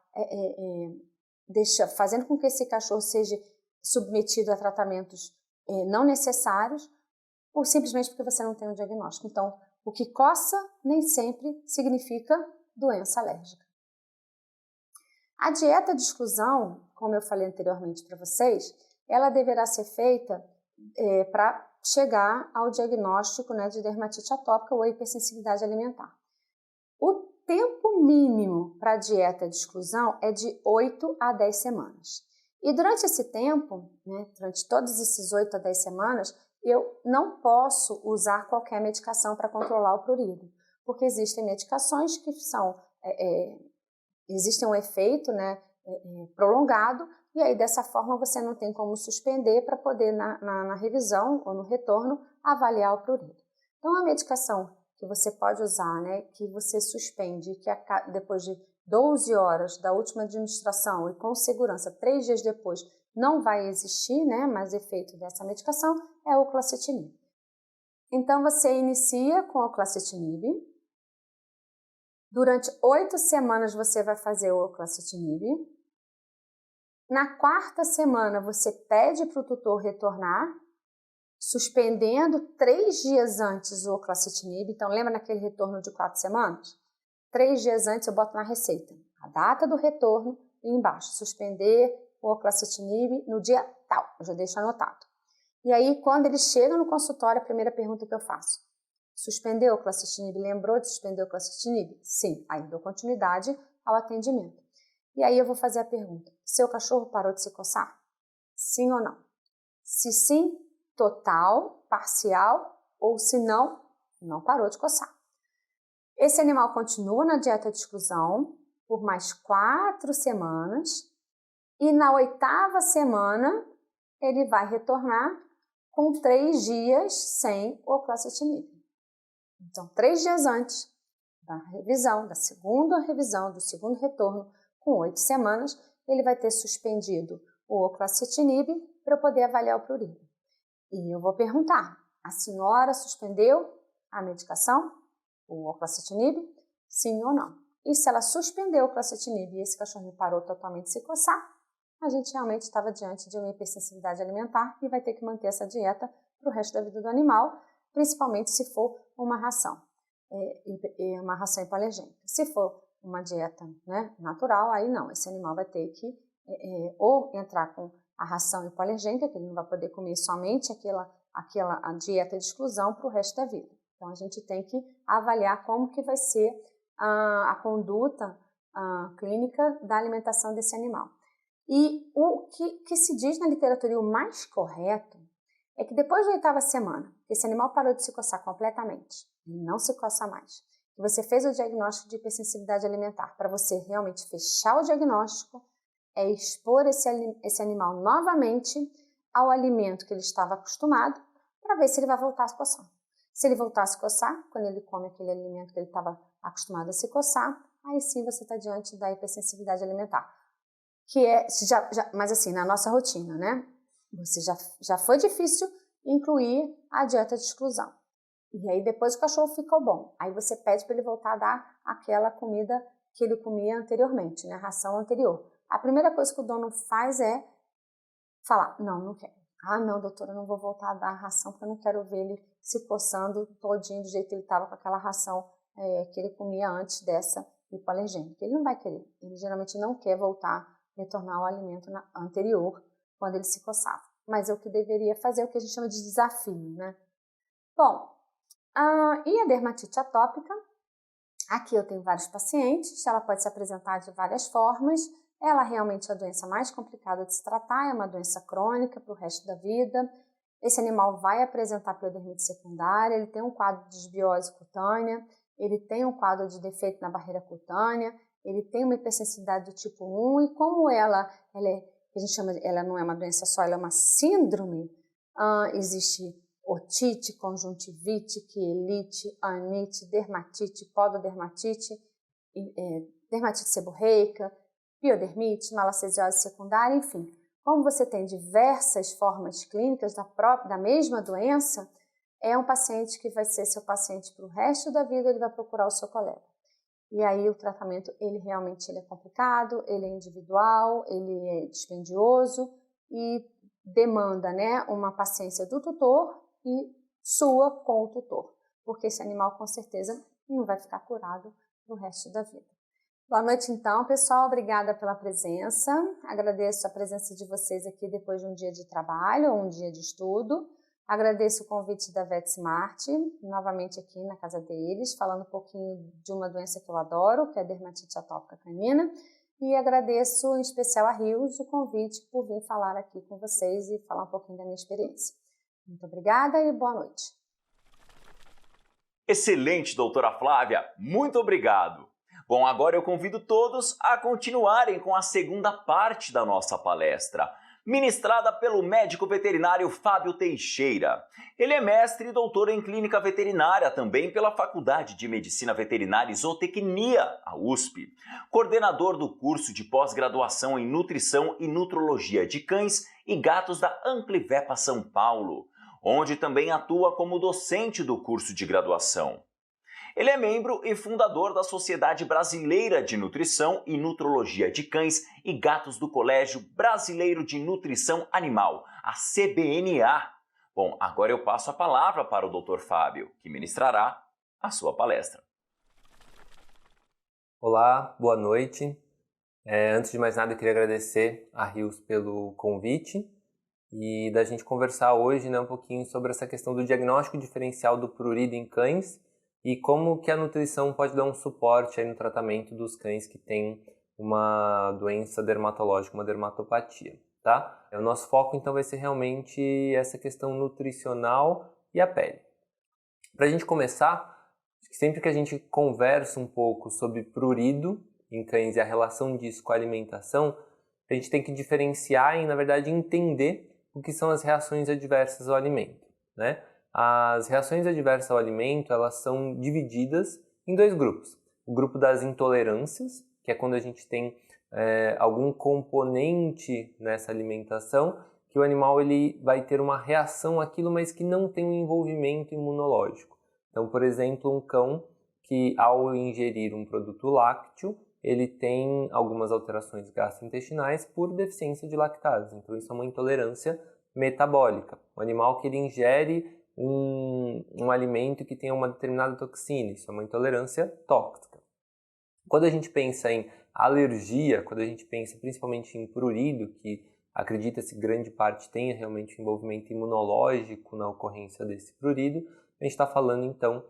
fazendo com que esse cachorro seja submetido a tratamentos não necessários, ou simplesmente porque você não tem um diagnóstico. Então, o que coça nem sempre significa doença alérgica. A dieta de exclusão, como eu falei anteriormente para vocês, ela deverá ser feita para chegar ao diagnóstico, né, de dermatite atópica ou hipersensibilidade alimentar. O tempo mínimo para a dieta de exclusão é de 8 a 10 semanas. E durante esse tempo, né, durante todos esses 8 a 10 semanas, eu não posso usar qualquer medicação para controlar o prurido, porque existem medicações que existe um efeito, né, prolongado, e aí dessa forma você não tem como suspender para poder na revisão ou no retorno avaliar o prurido. Então a medicação que você pode usar, né, que você suspende, que depois de 12 horas da última administração e com segurança 3 dias depois não vai existir, né, mais efeito dessa medicação, é o oclacitinib. Então você inicia com o oclacitinib. Durante 8 semanas você vai fazer o oclacitinib. Na 4ª semana você pede para o tutor retornar, suspendendo 3 dias antes o oclacitinib. Então lembra naquele retorno de 4 semanas? 3 dias antes eu boto na receita a data do retorno e embaixo suspender o oclacitinib no dia tal. Eu já deixo anotado. E aí quando ele chega no consultório, a primeira pergunta que eu faço: suspendeu o oclacitinib? Lembrou de suspender o oclacitinib? Sim. Aí dou continuidade ao atendimento. E aí eu vou fazer a pergunta: seu cachorro parou de se coçar? Sim ou não? Se sim, total, parcial, ou se não, não parou de coçar. Esse animal continua na dieta de exclusão por mais 4 semanas e na 8ª semana ele vai retornar com 3 dias sem o oclacitinib. Então, 3 dias antes da revisão, da segunda revisão, do segundo retorno, com 8 semanas, ele vai ter suspendido o oclacitinib para poder avaliar o prurido. E eu vou perguntar, a senhora suspendeu a medicação, o oclacitinib? Sim ou não? E se ela suspendeu o oclacitinib e esse cachorrinho parou totalmente de se coçar, a gente realmente estava diante de uma hipersensibilidade alimentar e vai ter que manter essa dieta para o resto da vida do animal, principalmente se for uma ração, uma ração hipoalergênica. Se for uma dieta, né, natural, aí não, esse animal vai ter que ou entrar com a ração hipoalergênica, que ele não vai poder comer somente a dieta de exclusão para o resto da vida. Então, a gente tem que avaliar como que vai ser a conduta clínica da alimentação desse animal. E o que se diz na literatura, e o mais correto, é que depois da 8ª semana, esse animal parou de se coçar completamente, ele não se coça mais, que você fez o diagnóstico de hipersensibilidade alimentar, para você realmente fechar o diagnóstico, é expor esse animal novamente ao alimento que ele estava acostumado, para ver se ele vai voltar a se coçar. Se ele voltar a se coçar, quando ele come aquele alimento que ele estava acostumado a se coçar, aí sim você está diante da hipersensibilidade alimentar. Mas assim, na nossa rotina, né? Já foi difícil incluir a dieta de exclusão. E aí depois o cachorro ficou bom. Aí você pede para ele voltar a dar aquela comida que ele comia anteriormente, né? A ração anterior. A primeira coisa que o dono faz é falar, não quero. Ah, não, doutora, eu não vou voltar a dar a ração porque eu não quero ver ele se coçando todinho do jeito que ele estava com aquela ração que ele comia antes dessa hipoalergênica. Ele não vai querer. Ele geralmente não quer voltar retornar ao alimento anterior, quando ele se coçava. Mas é o que deveria fazer, o que a gente chama de desafio, né? Bom, e a dermatite atópica? Aqui eu tenho vários pacientes, ela pode se apresentar de várias formas, ela realmente é a doença mais complicada de se tratar, é uma doença crônica para o resto da vida. Esse animal vai apresentar piodermite secundária, ele tem um quadro de desbiose cutânea, ele tem um quadro de defeito na barreira cutânea, ele tem uma hipersensibilidade do tipo 1 e como ela a gente chama, ela não é uma doença só, ela é uma síndrome, existe otite, conjuntivite, quielite, anite, dermatite, pododermatite, dermatite seborreica, piodermite, malacesiose secundária, enfim. Como você tem diversas formas clínicas da mesma doença, é um paciente que vai ser seu paciente para o resto da vida, ele vai procurar o seu colega. E aí o tratamento, ele realmente é complicado, ele é individual, ele é dispendioso e demanda, né, uma paciência do tutor e sua com o tutor, porque esse animal com certeza não vai ficar curado no resto da vida. Boa noite então, pessoal, obrigada pela presença, agradeço a presença de vocês aqui depois de um dia de trabalho ou um dia de estudo. Agradeço o convite da VetSmart, novamente aqui na casa deles, falando um pouquinho de uma doença que eu adoro, que é a dermatite atópica canina, e agradeço em especial a Rios o convite por vir falar aqui com vocês e falar um pouquinho da minha experiência. Muito obrigada e boa noite. Excelente, doutora Flávia, muito obrigado. Bom, agora eu convido todos a continuarem com a segunda parte da nossa palestra, ministrada pelo médico veterinário Fábio Teixeira. Ele é mestre e doutor em clínica veterinária, também pela Faculdade de Medicina Veterinária e Zootecnia, a USP. Coordenador do curso de pós-graduação em Nutrição e Nutrologia de Cães e Gatos da Amplivepa São Paulo, onde também atua como docente do curso de graduação. Ele é membro e fundador da Sociedade Brasileira de Nutrição e Nutrologia de Cães e Gatos do Colégio Brasileiro de Nutrição Animal, a CBNA. Bom, agora eu passo a palavra para o Dr. Fábio, que ministrará a sua palestra. Olá, boa noite. Antes de mais nada, eu queria agradecer a Rios pelo convite e da gente conversar hoje, né, um pouquinho sobre essa questão do diagnóstico diferencial do prurido em cães e como que a nutrição pode dar um suporte aí no tratamento dos cães que têm uma doença dermatológica, uma dermatopatia. tá? O nosso foco então vai ser realmente essa questão nutricional e a pele. Para a gente começar, sempre que a gente conversa um pouco sobre prurido em cães e a relação disso com a alimentação, a gente tem que diferenciar e, na verdade, entender o que são as reações adversas ao alimento, né? As reações adversas ao alimento, elas são divididas em dois grupos. O grupo das intolerâncias, que é quando a gente tem algum componente nessa alimentação, que o animal ele vai ter uma reação àquilo, mas que não tem um envolvimento imunológico. Então, por exemplo, um cão que ao ingerir um produto lácteo, ele tem algumas alterações gastrointestinais por deficiência de lactase. Então, isso é uma intolerância metabólica. O animal que ele ingere um alimento que tem uma determinada toxina, isso é uma intolerância tóxica. Quando a gente pensa em alergia, quando a gente pensa principalmente em prurido, que acredita-se grande parte tenha realmente um envolvimento imunológico na ocorrência desse prurido, a gente está falando então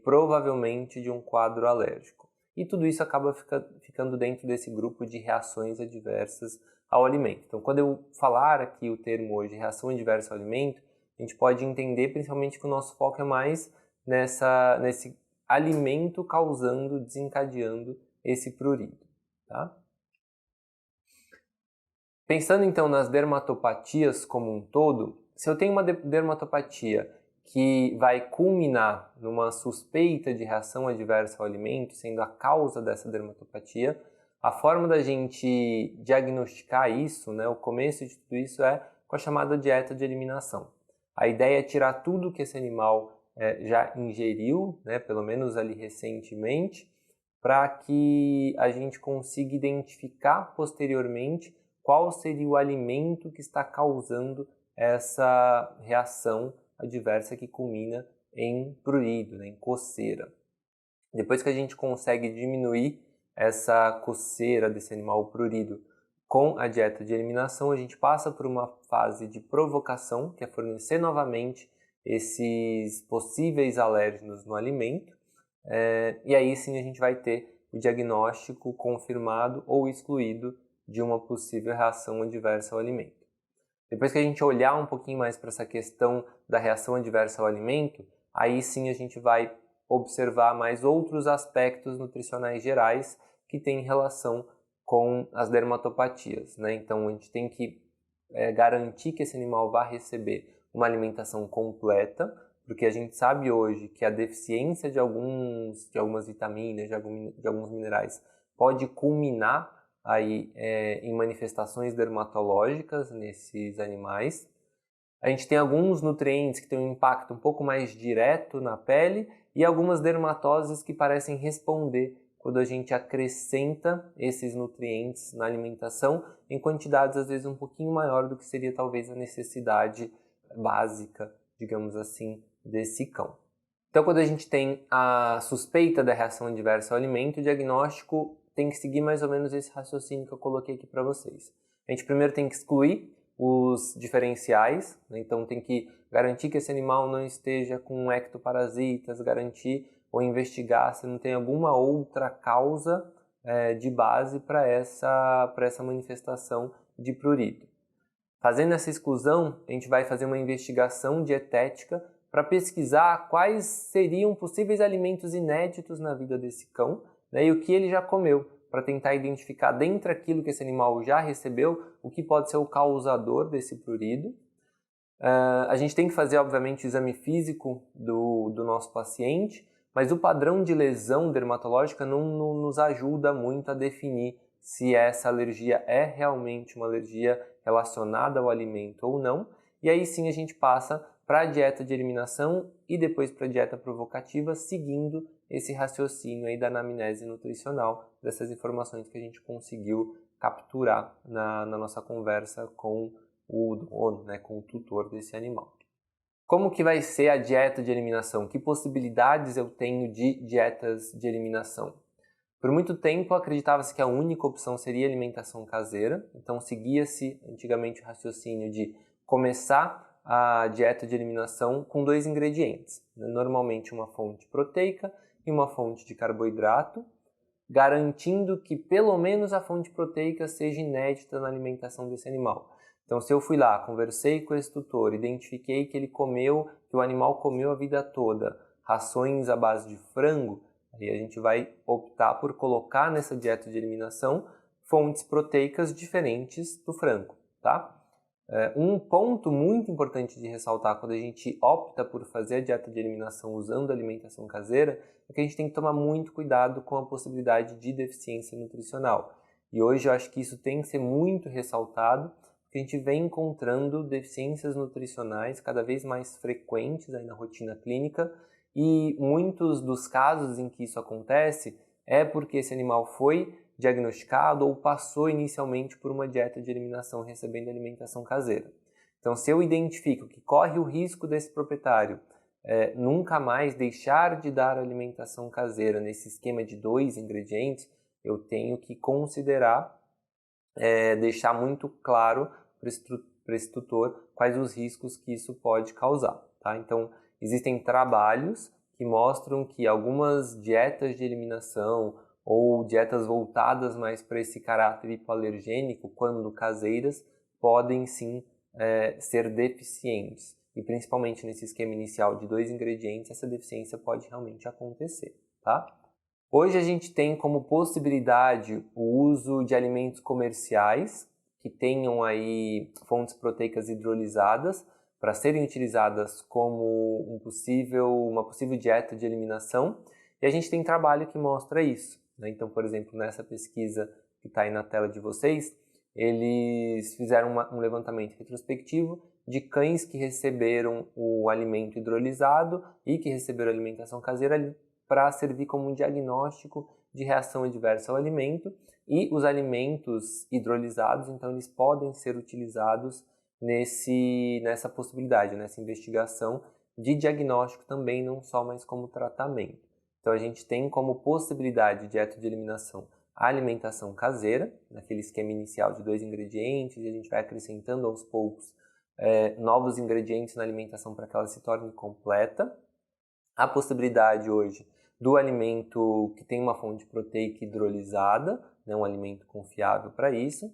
provavelmente de um quadro alérgico. E tudo isso acaba ficando dentro desse grupo de reações adversas ao alimento. Então, quando eu falar aqui o termo hoje reação adversa ao alimento, a gente pode entender principalmente que o nosso foco é mais nesse alimento desencadeando esse prurido, tá? Pensando então nas dermatopatias como um todo, se eu tenho uma dermatopatia que vai culminar numa suspeita de reação adversa ao alimento, sendo a causa dessa dermatopatia, a forma da gente diagnosticar isso, né, o começo de tudo isso é com a chamada dieta de eliminação. A ideia é tirar tudo que esse animal já ingeriu, né, pelo menos ali recentemente, para que a gente consiga identificar posteriormente qual seria o alimento que está causando essa reação adversa que culmina em prurido, né, em coceira. Depois que a gente consegue diminuir essa coceira desse animal prurido com a dieta de eliminação, a gente passa por uma fase de provocação, que é fornecer novamente esses possíveis alérgenos no alimento, e aí sim a gente vai ter o diagnóstico confirmado ou excluído de uma possível reação adversa ao alimento. Depois que a gente olhar um pouquinho mais para essa questão da reação adversa ao alimento, aí sim a gente vai observar mais outros aspectos nutricionais gerais que têm relação com as dermatopatias, né? Então a gente tem que garantir que esse animal vá receber uma alimentação completa, porque a gente sabe hoje que a deficiência de algumas vitaminas, de alguns minerais, pode culminar aí, em manifestações dermatológicas nesses animais. A gente tem alguns nutrientes que têm um impacto um pouco mais direto na pele e algumas dermatoses que parecem responder quando a gente acrescenta esses nutrientes na alimentação em quantidades às vezes um pouquinho maior do que seria talvez a necessidade básica, digamos assim, desse cão. Então, quando a gente tem a suspeita da reação adversa ao alimento, o diagnóstico tem que seguir mais ou menos esse raciocínio que eu coloquei aqui para vocês. A gente primeiro tem que excluir os diferenciais, né? Então tem que garantir que esse animal não esteja com ectoparasitas, garantir ou investigar se não tem alguma outra causa de base para essa manifestação de prurido. Fazendo essa exclusão, a gente vai fazer uma investigação dietética para pesquisar quais seriam possíveis alimentos inéditos na vida desse cão, né, e o que ele já comeu, para tentar identificar dentro daquilo que esse animal já recebeu, o que pode ser o causador desse prurido. A gente tem que fazer, obviamente, o exame físico do nosso paciente, mas o padrão de lesão dermatológica não nos ajuda muito a definir se essa alergia é realmente uma alergia relacionada ao alimento ou não. E aí sim a gente passa para a dieta de eliminação e depois para a dieta provocativa, seguindo esse raciocínio aí da anamnese nutricional, dessas informações que a gente conseguiu capturar na nossa conversa com o dono, né, com o tutor desse animal. Como que vai ser a dieta de eliminação? Que possibilidades eu tenho de dietas de eliminação? Por muito tempo acreditava-se que a única opção seria alimentação caseira, então seguia-se antigamente o raciocínio de começar a dieta de eliminação com 2 ingredientes, né? Normalmente uma fonte proteica e uma fonte de carboidrato, garantindo que pelo menos a fonte proteica seja inédita na alimentação desse animal. Então, se eu fui lá, conversei com esse tutor, identifiquei que que o animal comeu a vida toda rações à base de frango, aí a gente vai optar por colocar nessa dieta de eliminação fontes proteicas diferentes do frango, tá? Um ponto muito importante de ressaltar quando a gente opta por fazer a dieta de eliminação usando alimentação caseira é que a gente tem que tomar muito cuidado com a possibilidade de deficiência nutricional. E hoje eu acho que isso tem que ser muito ressaltado, porque a gente vem encontrando deficiências nutricionais cada vez mais frequentes aí na rotina clínica, e muitos dos casos em que isso acontece é porque esse animal foi diagnosticado ou passou inicialmente por uma dieta de eliminação recebendo alimentação caseira. Então, se eu identifico que corre o risco desse proprietário nunca mais deixar de dar alimentação caseira nesse esquema de 2 ingredientes, eu tenho que considerar, deixar muito claro para esse tutor quais os riscos que isso pode causar. Tá? Então, existem trabalhos que mostram que algumas dietas de eliminação ou dietas voltadas mais para esse caráter hipoalergênico, quando caseiras, podem sim ser deficientes. E principalmente nesse esquema inicial de 2 ingredientes, essa deficiência pode realmente acontecer. Tá? Hoje a gente tem como possibilidade o uso de alimentos comerciais que tenham aí fontes proteicas hidrolisadas para serem utilizadas como uma possível dieta de eliminação. E a gente tem trabalho que mostra isso. Então, por exemplo, nessa pesquisa que está aí na tela de vocês, eles fizeram um levantamento retrospectivo de cães que receberam o alimento hidrolisado e que receberam alimentação caseira para servir como um diagnóstico de reação adversa ao alimento. E os alimentos hidrolisados, então, eles podem ser utilizados nessa possibilidade, nessa investigação de diagnóstico também, não só mais como tratamento. Então, a gente tem como possibilidade de dieta de eliminação a alimentação caseira, naquele esquema inicial de 2 ingredientes, e a gente vai acrescentando aos poucos novos ingredientes na alimentação para que ela se torne completa. A possibilidade hoje do alimento que tem uma fonte proteica hidrolisada, um alimento confiável para isso,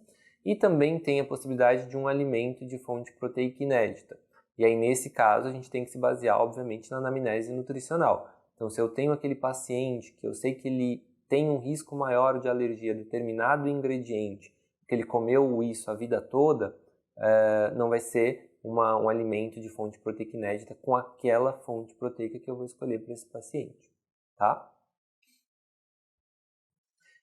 e também tem a possibilidade de um alimento de fonte proteica inédita. E aí, nesse caso, a gente tem que se basear, obviamente, na anamnese nutricional. Então, se eu tenho aquele paciente que eu sei que ele tem um risco maior de alergia a determinado ingrediente, que ele comeu isso a vida toda, não vai ser um alimento de fonte proteica inédita com aquela fonte proteica que eu vou escolher para esse paciente. Tá?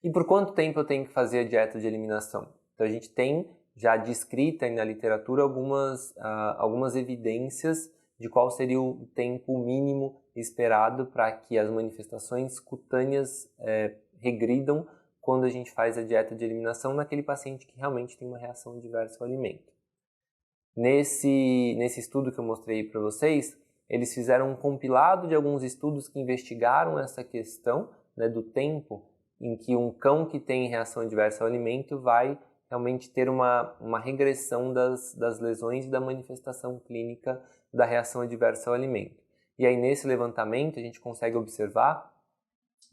E por quanto tempo eu tenho que fazer a dieta de eliminação? Então, a gente tem já descrita aí na literatura algumas evidências de qual seria o tempo mínimo esperado para que as manifestações cutâneas regridam quando a gente faz a dieta de eliminação naquele paciente que realmente tem uma reação adversa ao alimento. Nesse estudo que eu mostrei para vocês, eles fizeram um compilado de alguns estudos que investigaram essa questão, do tempo em que um cão que tem reação adversa ao alimento vai realmente ter uma regressão das lesões e da manifestação clínica da reação adversa ao alimento. E aí, nesse levantamento, a gente consegue observar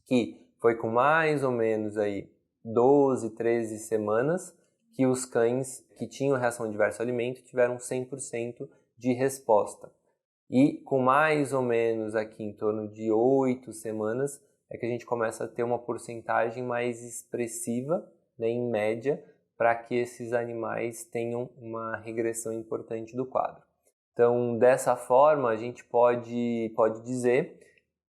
que foi com mais ou menos aí 12, 13 semanas que os cães que tinham reação adversa ao alimento tiveram 100% de resposta. E com mais ou menos aqui em torno de 8 semanas é que a gente começa a ter uma porcentagem mais expressiva, em média, para que esses animais tenham uma regressão importante do quadro. Então, dessa forma, a gente pode dizer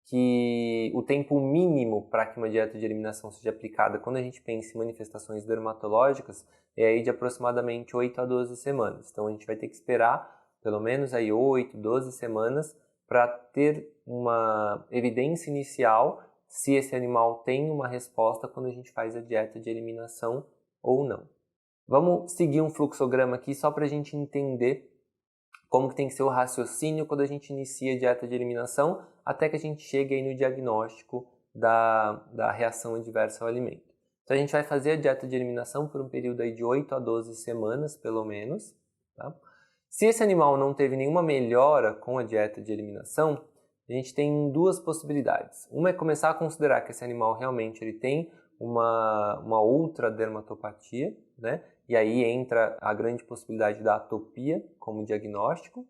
que o tempo mínimo para que uma dieta de eliminação seja aplicada quando a gente pensa em manifestações dermatológicas é aí de aproximadamente 8 a 12 semanas. Então, a gente vai ter que esperar pelo menos aí 8, 12 semanas para ter uma evidência inicial se esse animal tem uma resposta quando a gente faz a dieta de eliminação ou não. Vamos seguir um fluxograma aqui só para a gente entender como que tem que ser o raciocínio quando a gente inicia a dieta de eliminação até que a gente chegue aí no diagnóstico da reação adversa ao alimento. Então, a gente vai fazer a dieta de eliminação por um período aí de 8 a 12 semanas, pelo menos. Tá? Se esse animal não teve nenhuma melhora com a dieta de eliminação, a gente tem duas possibilidades. Uma é começar a considerar que esse animal realmente ele tem uma outra dermatopatia, né? E aí entra a grande possibilidade da atopia como diagnóstico,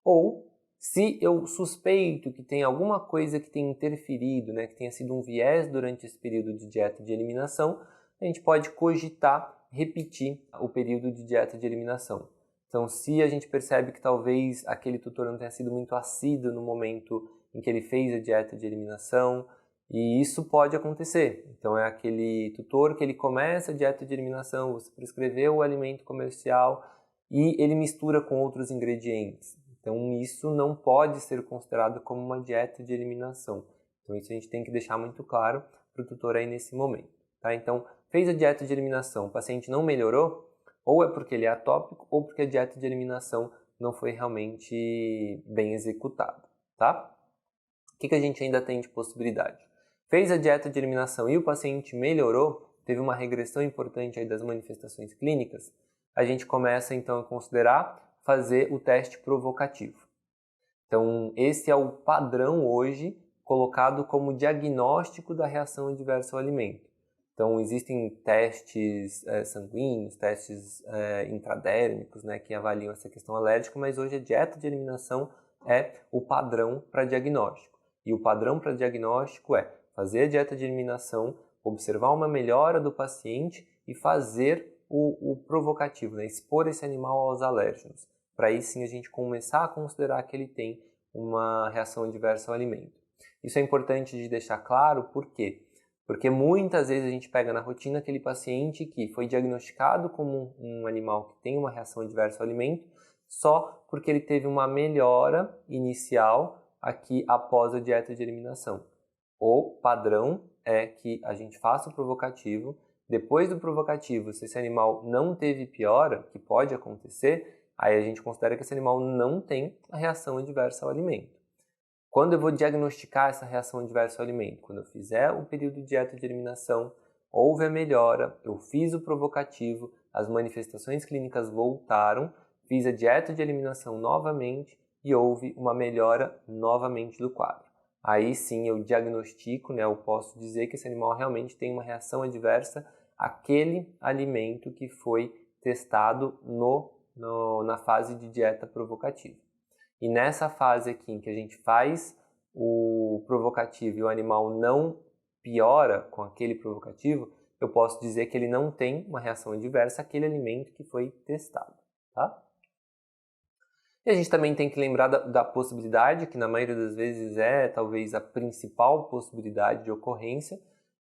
ou se eu suspeito que tem alguma coisa que tenha interferido, né, que tenha sido um viés durante esse período de dieta de eliminação, a gente pode cogitar repetir o período de dieta de eliminação. Então, se a gente percebe que talvez aquele tutor não tenha sido muito assíduo no momento em que ele fez a dieta de eliminação, e isso pode acontecer. Então, é aquele tutor que ele começa a dieta de eliminação, você prescreveu o alimento comercial e ele mistura com outros ingredientes. Então, isso não pode ser considerado como uma dieta de eliminação. Então, isso a gente tem que deixar muito claro para o tutor aí nesse momento. Tá? Então, fez a dieta de eliminação, o paciente não melhorou, ou é porque ele é atópico, ou porque a dieta de eliminação não foi realmente bem executada. Tá? O que a gente ainda tem de possibilidade? Fez a dieta de eliminação e o paciente melhorou, teve uma regressão importante aí das manifestações clínicas, a gente começa então a considerar fazer o teste provocativo. Então, esse é o padrão hoje colocado como diagnóstico da reação adversa ao alimento. Então, existem testes sanguíneos, testes intradérmicos, né, que avaliam essa questão alérgica, mas hoje a dieta de eliminação é o padrão para diagnóstico. E o padrão para diagnóstico é fazer a dieta de eliminação, observar uma melhora do paciente e fazer o provocativo, né, expor esse animal aos alérgenos. Para aí sim a gente começar a considerar que ele tem uma reação adversa ao alimento. Isso é importante de deixar claro, por quê? Porque muitas vezes a gente pega na rotina aquele paciente que foi diagnosticado como um animal que tem uma reação adversa ao alimento só porque ele teve uma melhora inicial aqui após a dieta de eliminação. O padrão é que a gente faça o provocativo, depois do provocativo, se esse animal não teve piora, que pode acontecer, aí a gente considera que esse animal não tem a reação adversa ao alimento. Quando eu vou diagnosticar essa reação adversa ao alimento? Quando eu fizer o período de dieta de eliminação, houve a melhora, eu fiz o provocativo, as manifestações clínicas voltaram, fiz a dieta de eliminação novamente e houve uma melhora novamente do quadro. Aí sim eu diagnostico, né, eu posso dizer que esse animal realmente tem uma reação adversa àquele alimento que foi testado na fase de dieta provocativa. E nessa fase aqui em que a gente faz o provocativo e o animal não piora com aquele provocativo, eu posso dizer que ele não tem uma reação adversa àquele alimento que foi testado. Tá? E a gente também tem que lembrar da possibilidade, que na maioria das vezes é talvez a principal possibilidade de ocorrência,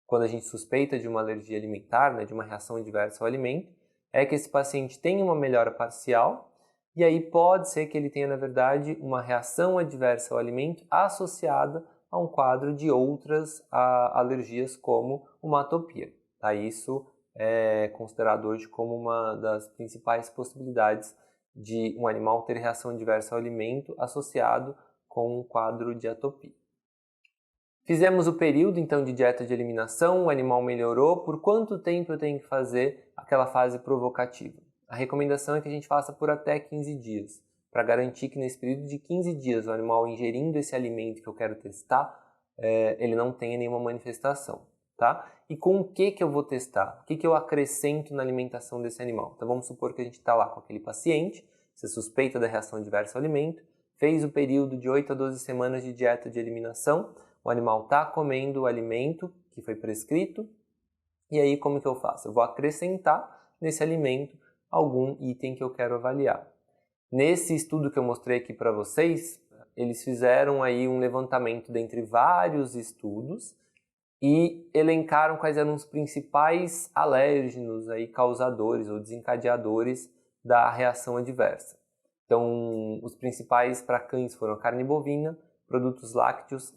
quando a gente suspeita de uma alergia alimentar, né, de uma reação adversa ao alimento, é que esse paciente tenha uma melhora parcial, e aí pode ser que ele tenha, na verdade, uma reação adversa ao alimento associada a um quadro de outras alergias, como uma atopia. Tá? Isso é considerado hoje como uma das principais possibilidades de um animal ter reação adversa ao alimento associado com um quadro de atopia. Fizemos o período, então, de dieta de eliminação, o animal melhorou. Por quanto tempo eu tenho que fazer aquela fase provocativa? A recomendação é que a gente faça por até 15 dias, para garantir que nesse período de 15 dias o animal ingerindo esse alimento que eu quero testar, ele não tenha nenhuma manifestação. Tá? E com o que eu vou testar? O que eu acrescento na alimentação desse animal? Então vamos supor que a gente está lá com aquele paciente, você suspeita da reação adversa ao alimento, fez o período de 8 a 12 semanas de dieta de eliminação, o animal está comendo o alimento que foi prescrito, e aí como que eu faço? Eu vou acrescentar nesse alimento algum item que eu quero avaliar. Nesse estudo que eu mostrei aqui para vocês, eles fizeram aí um levantamento dentre vários estudos e elencaram quais eram os principais alérgenos aí, causadores ou desencadeadores da reação adversa. Então, os principais para cães foram a carne bovina, produtos lácteos,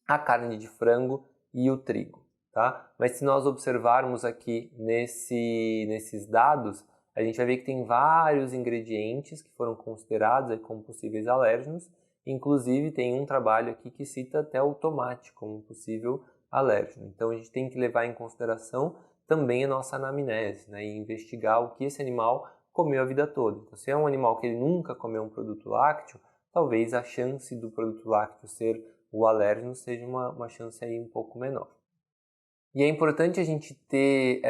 a carne de frango e o trigo. Tá? Mas se nós observarmos aqui nesses dados, a gente vai ver que tem vários ingredientes que foram considerados aí como possíveis alérgenos. Inclusive, tem um trabalho aqui que cita até o tomate como possível alérgeno. Então, a gente tem que levar em consideração também a nossa anamnese, né, e investigar o que esse animal comeu a vida toda. Então, se é um animal que ele nunca comeu um produto lácteo, talvez a chance do produto lácteo ser o alérgeno seja uma chance aí um pouco menor. E é importante a gente ter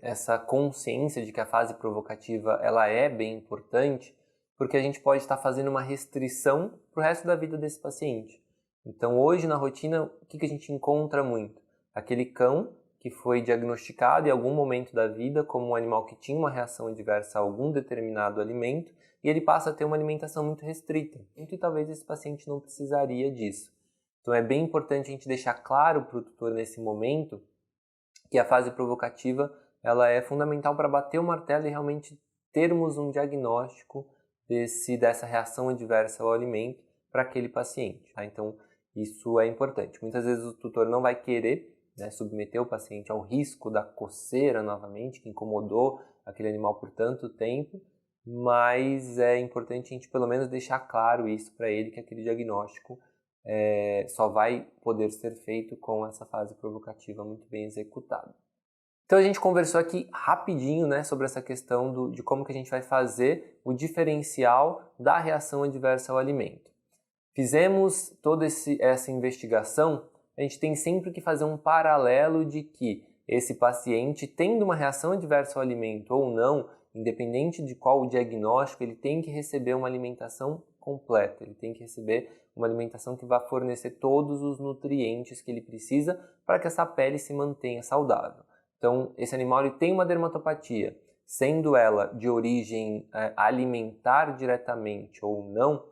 essa consciência de que a fase provocativa ela é bem importante, porque a gente pode estar fazendo uma restrição para o resto da vida desse paciente. Então hoje na rotina, o que a gente encontra muito? Aquele cão que foi diagnosticado em algum momento da vida como um animal que tinha uma reação adversa a algum determinado alimento e ele passa a ter uma alimentação muito restrita. E talvez esse paciente não precisaria disso. Então é bem importante a gente deixar claro para o tutor nesse momento que a fase provocativa ela é fundamental para bater o martelo e realmente termos um diagnóstico dessa reação adversa ao alimento para aquele paciente. Tá? Então isso é importante. Muitas vezes o tutor não vai querer submeter o paciente ao risco da coceira novamente, que incomodou aquele animal por tanto tempo, mas é importante a gente pelo menos deixar claro isso para ele, que aquele diagnóstico só vai poder ser feito com essa fase provocativa muito bem executada. Então a gente conversou aqui rapidinho sobre essa questão de como que a gente vai fazer o diferencial da reação adversa ao alimento. Fizemos toda essa investigação, a gente tem sempre que fazer um paralelo de que esse paciente, tendo uma reação adversa ao alimento ou não, independente de qual o diagnóstico, ele tem que receber uma alimentação completa, ele tem que receber uma alimentação que vai fornecer todos os nutrientes que ele precisa para que essa pele se mantenha saudável. Então, esse animal ele tem uma dermatopatia, sendo ela de origem alimentar diretamente ou não,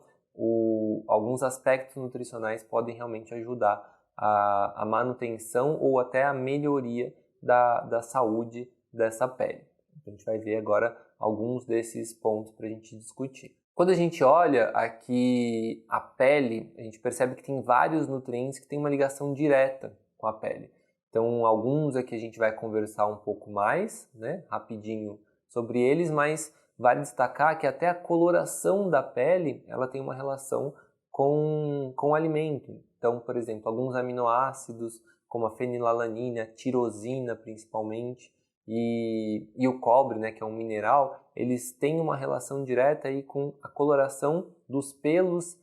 alguns aspectos nutricionais podem realmente ajudar a manutenção ou até a melhoria da saúde dessa pele. A gente vai ver agora alguns desses pontos para a gente discutir. Quando a gente olha aqui a pele, a gente percebe que tem vários nutrientes que têm uma ligação direta com a pele. Então, alguns aqui a gente vai conversar um pouco mais, rapidinho sobre eles, mas vale destacar que até a coloração da pele ela tem uma relação com o alimento. Então, por exemplo, alguns aminoácidos, como a fenilalanina, a tirosina principalmente, e o cobre, que é um mineral, eles têm uma relação direta aí com a coloração dos pelos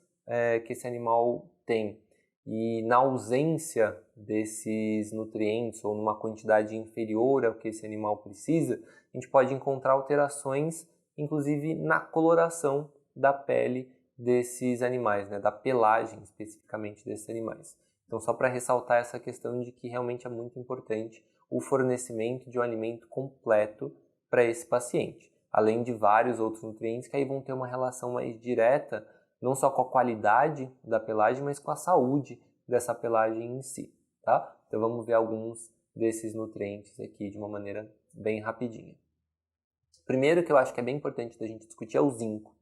que esse animal tem. E na ausência desses nutrientes ou numa quantidade inferior ao que esse animal precisa, a gente pode encontrar alterações, inclusive na coloração da pele desses animais, da pelagem especificamente desses animais. Então, só para ressaltar essa questão de que realmente é muito importante o fornecimento de um alimento completo para esse paciente, além de vários outros nutrientes que aí vão ter uma relação mais direta, não só com a qualidade da pelagem, mas com a saúde dessa pelagem em si, tá? Então vamos ver alguns desses nutrientes aqui de uma maneira bem rapidinha. Primeiro que eu acho que é bem importante da gente discutir é o zinco.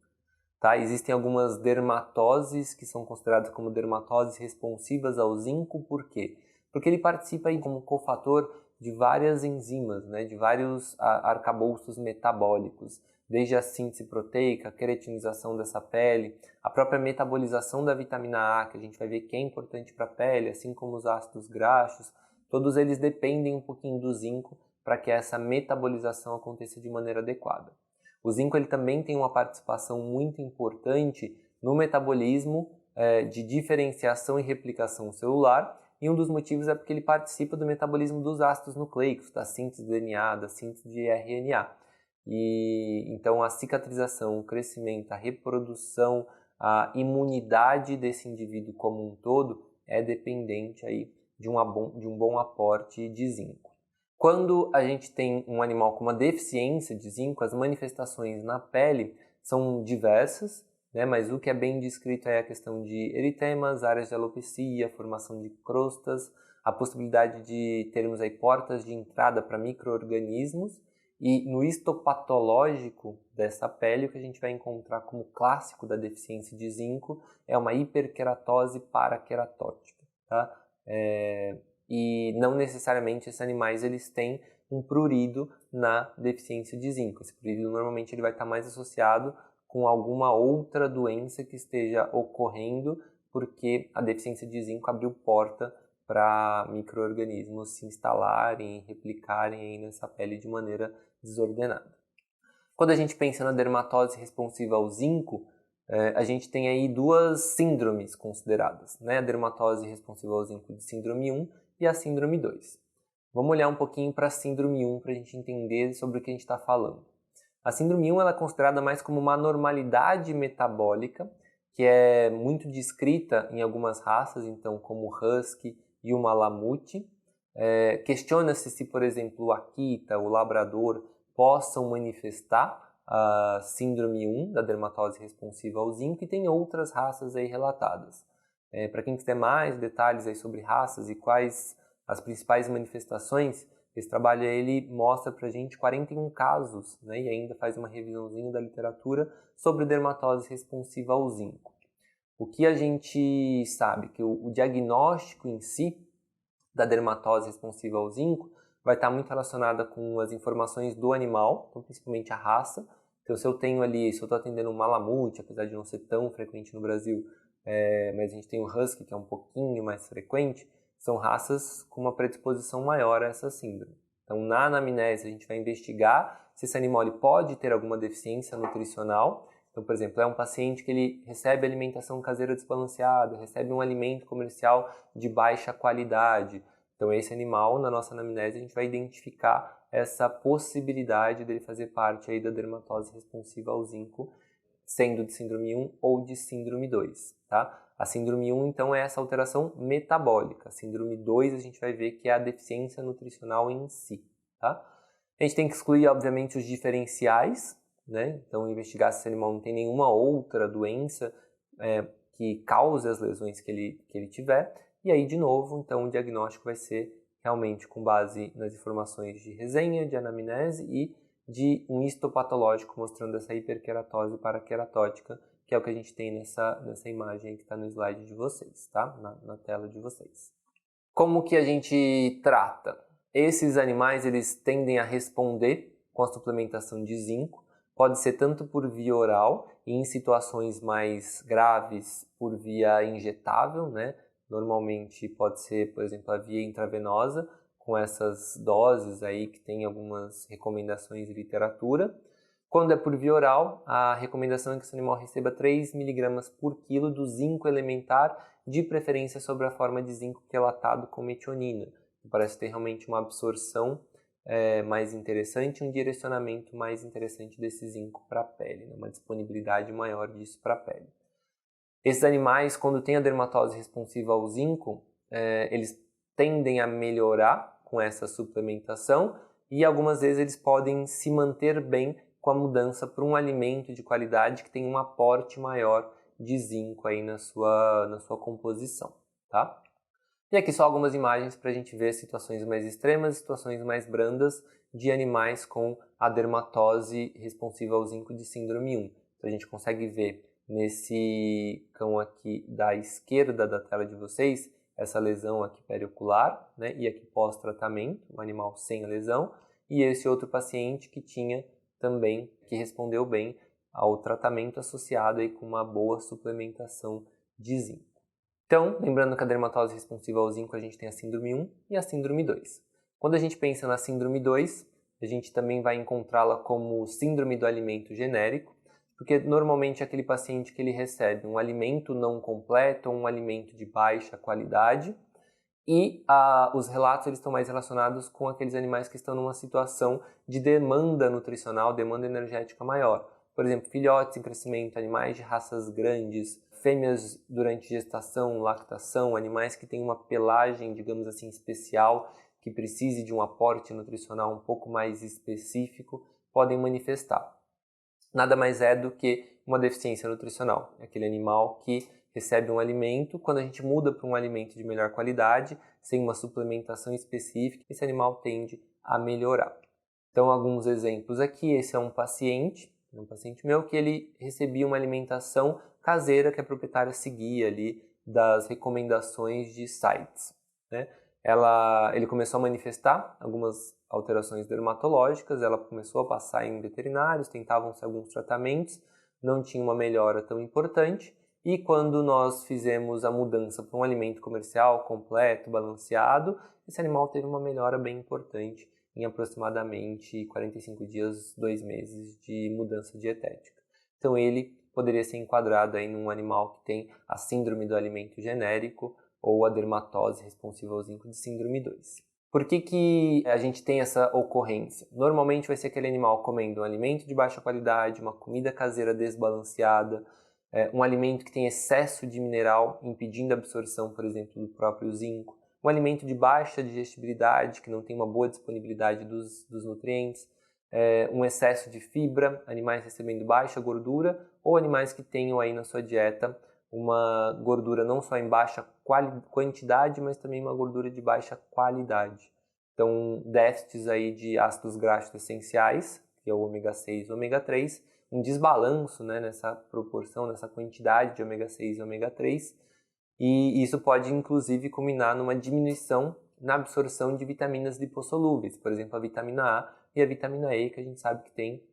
Tá? Existem algumas dermatoses que são consideradas como dermatoses responsivas ao zinco, por quê? Porque ele participa aí como cofator de várias enzimas, de vários arcabouços metabólicos, desde a síntese proteica, a queratinização dessa pele, a própria metabolização da vitamina A, que a gente vai ver que é importante para a pele, assim como os ácidos graxos, todos eles dependem um pouquinho do zinco para que essa metabolização aconteça de maneira adequada. O zinco ele também tem uma participação muito importante no metabolismo de diferenciação e replicação celular, e um dos motivos é porque ele participa do metabolismo dos ácidos nucleicos, da síntese de DNA, da síntese de RNA. E então a cicatrização, o crescimento, a reprodução, a imunidade desse indivíduo como um todo é dependente aí de um bom aporte de zinco. Quando a gente tem um animal com uma deficiência de zinco, as manifestações na pele são diversas, mas o que é bem descrito é a questão de eritemas, áreas de alopecia, formação de crostas, a possibilidade de termos aí portas de entrada para micro-organismos, e no histopatológico dessa pele, o que a gente vai encontrar como clássico da deficiência de zinco é uma hiperqueratose paraqueratótica, tá? E não necessariamente esses animais eles têm um prurido na deficiência de zinco. Esse prurido normalmente ele vai estar mais associado com alguma outra doença que esteja ocorrendo, porque a deficiência de zinco abriu porta para micro-organismos se instalarem e replicarem aí nessa pele de maneira desordenada. Quando a gente pensa na dermatose responsiva ao zinco, a gente tem aí duas síndromes consideradas, a dermatose responsiva ao zinco de síndrome 1 e a síndrome 2. Vamos olhar um pouquinho para a síndrome 1 para a gente entender sobre o que a gente está falando. A síndrome 1 ela é considerada mais como uma anormalidade metabólica, que é muito descrita em algumas raças, então como o Husky e o Malamute. Questiona-se se, por exemplo, o Akita, o Labrador, possam manifestar a síndrome 1 da dermatose responsiva ao zinco, e tem outras raças aí relatadas. Para quem quiser mais detalhes aí sobre raças e quais as principais manifestações, esse trabalho ele mostra para a gente 41 casos, né, e ainda faz uma revisãozinha da literatura sobre dermatose responsiva ao zinco. O que a gente sabe que o diagnóstico em si da dermatose responsiva ao zinco vai estar muito relacionada com as informações do animal, então principalmente a raça. Então se eu estou atendendo um Malamute, apesar de não ser tão frequente no Brasil, mas a gente tem o Husky, que é um pouquinho mais frequente, são raças com uma predisposição maior a essa síndrome. Então na anamnese a gente vai investigar se esse animal ele pode ter alguma deficiência nutricional. Então, por exemplo, é um paciente que ele recebe alimentação caseira desbalanceada, recebe um alimento comercial de baixa qualidade. Então, esse animal, na nossa anamnese, a gente vai identificar essa possibilidade dele fazer parte aí da dermatose responsiva ao zinco, sendo de síndrome 1 ou de síndrome 2, tá? A síndrome 1, então, é essa alteração metabólica. A síndrome 2, a gente vai ver que é a deficiência nutricional em si, tá? A gente tem que excluir, obviamente, os diferenciais, né? Então, investigar se esse animal não tem nenhuma outra doença que cause as lesões que ele tiver. E aí, de novo, então, o diagnóstico vai ser realmente com base nas informações de resenha, de anamnese e de um histopatológico mostrando essa hiperqueratose paraqueratótica, que é o que a gente tem nessa imagem que está no slide de vocês, tá? Na tela de vocês. Como que a gente trata? Esses animais, eles tendem a responder com a suplementação de zinco. Pode ser tanto por via oral e em situações mais graves por via injetável, né? Normalmente pode ser, por exemplo, a via intravenosa, com essas doses aí que tem algumas recomendações de literatura. Quando é por via oral, a recomendação é que esse animal receba 3 mg por quilo do zinco elementar, de preferência sobre a forma de zinco quelatado com metionina. Parece ter realmente uma absorção mais interessante, um direcionamento mais interessante desse zinco para a pele, né? Uma disponibilidade maior disso para a pele. Esses animais, quando tem a dermatose responsiva ao zinco, eles tendem a melhorar com essa suplementação e algumas vezes eles podem se manter bem com a mudança para um alimento de qualidade que tem um aporte maior de zinco aí na sua composição, tá? E aqui só algumas imagens para a gente ver situações mais extremas, situações mais brandas de animais com a dermatose responsiva ao zinco de síndrome 1. Então a gente consegue ver nesse cão aqui da esquerda da tela de vocês, essa lesão aqui periocular, né? E aqui pós-tratamento, um animal sem a lesão, e esse outro paciente que tinha também, que respondeu bem ao tratamento associado aí com uma boa suplementação de zinco. Então, lembrando que a dermatose responsiva ao zinco a gente tem a síndrome 1 e a síndrome 2. Quando a gente pensa na síndrome 2, a gente também vai encontrá-la como síndrome do alimento genérico, porque normalmente é aquele paciente que ele recebe um alimento não completo ou um alimento de baixa qualidade e os relatos eles estão mais relacionados com aqueles animais que estão numa situação de demanda nutricional, demanda energética maior. Por exemplo, filhotes em crescimento, animais de raças grandes, fêmeas durante gestação, lactação, animais que têm uma pelagem, digamos assim, especial, que precise de um aporte nutricional um pouco mais específico, podem manifestar. Nada mais é do que uma deficiência nutricional. É aquele animal que recebe um alimento, quando a gente muda para um alimento de melhor qualidade, sem uma suplementação específica, esse animal tende a melhorar. Então, alguns exemplos aqui, esse é um paciente meu que ele recebia uma alimentação caseira que a proprietária seguia ali das recomendações de sites, né? Ele começou a manifestar algumas alterações dermatológicas, ela começou a passar em veterinários, tentavam-se alguns tratamentos, não tinha uma melhora tão importante, e quando nós fizemos a mudança para um alimento comercial completo, balanceado, esse animal teve uma melhora bem importante em aproximadamente 45 dias, 2 meses de mudança dietética. Então ele poderia ser enquadrado aí num animal que tem a síndrome do alimento genérico ou a dermatose responsiva ao zinco de síndrome 2. Por que a gente tem essa ocorrência? Normalmente vai ser aquele animal comendo um alimento de baixa qualidade, uma comida caseira desbalanceada, um alimento que tem excesso de mineral, impedindo a absorção, por exemplo, do próprio zinco, um alimento de baixa digestibilidade, que não tem uma boa disponibilidade dos nutrientes, um excesso de fibra, animais recebendo baixa gordura, ou animais que tenham aí na sua dieta uma gordura não só em baixa quantidade, mas também uma gordura de baixa qualidade. Então, déficits aí de ácidos graxos essenciais, que é o ômega 6 e o ômega 3, um desbalanço, né, nessa proporção, nessa quantidade de ômega 6 e ômega 3, e isso pode inclusive culminar numa diminuição na absorção de vitaminas lipossolúveis, por exemplo, a vitamina A e a vitamina E, que a gente sabe que tem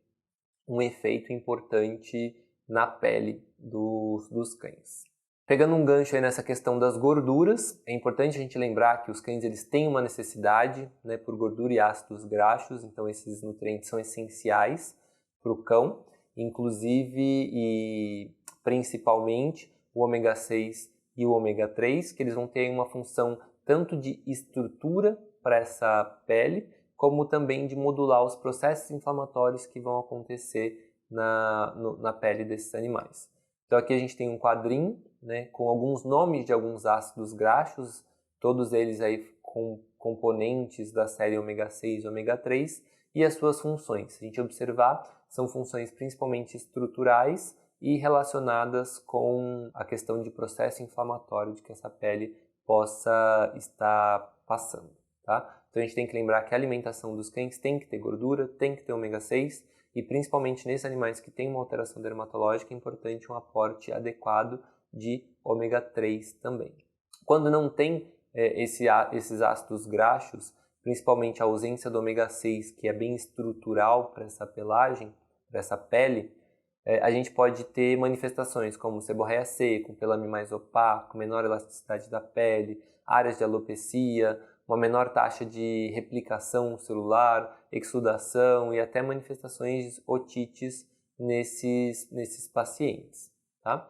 um efeito importante na pele dos cães. Pegando um gancho aí nessa questão das gorduras, é importante a gente lembrar que os cães eles têm uma necessidade, né, por gordura e ácidos graxos, então esses nutrientes são essenciais para o cão, inclusive e principalmente o ômega 6 e o ômega 3, que eles vão ter uma função tanto de estrutura para essa pele, como também de modular os processos inflamatórios que vão acontecer na pele desses animais. Então aqui a gente tem um quadrinho, né, com alguns nomes de alguns ácidos graxos, todos eles aí com componentes da série ômega 6 e ômega 3, e as suas funções. Se a gente observar, são funções principalmente estruturais e relacionadas com a questão de processo inflamatório de que essa pele possa estar passando, tá? Então a gente tem que lembrar que a alimentação dos cães tem que ter gordura, tem que ter ômega 6, e principalmente nesses animais que têm uma alteração dermatológica é importante um aporte adequado de ômega 3 também. Quando não tem esses ácidos graxos, principalmente a ausência do ômega 6, que é bem estrutural para essa pelagem, para essa pele, a gente pode ter manifestações como seborreia seca, pelame mais opaco, menor elasticidade da pele, áreas de alopecia, uma menor taxa de replicação celular, exudação e até manifestações de otites nesses pacientes, tá?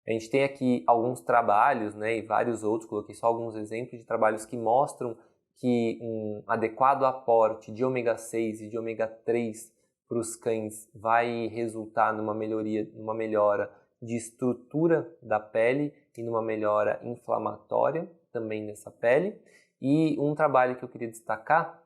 A gente tem aqui alguns trabalhos, né, e vários outros, coloquei só alguns exemplos de trabalhos que mostram que um adequado aporte de ômega 6 e de ômega 3 para os cães vai resultar numa melhora de estrutura da pele e numa melhora inflamatória também dessa pele. E um trabalho que eu queria destacar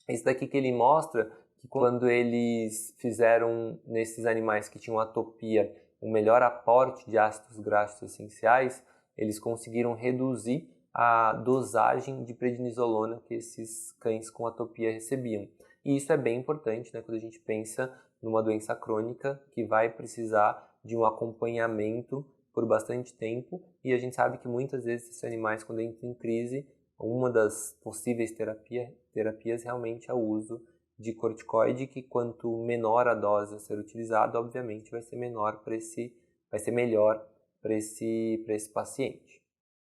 é esse daqui, que ele mostra que quando eles fizeram nesses animais que tinham atopia um melhor aporte de ácidos graxos essenciais, eles conseguiram reduzir a dosagem de prednisolona que esses cães com atopia recebiam. E isso é bem importante, né, quando a gente pensa numa doença crônica que vai precisar de um acompanhamento por bastante tempo, e a gente sabe que muitas vezes esses animais, quando entram em crise, uma das possíveis terapias realmente é o uso de corticoide, que quanto menor a dose a ser utilizada, obviamente vai ser melhor para esse paciente.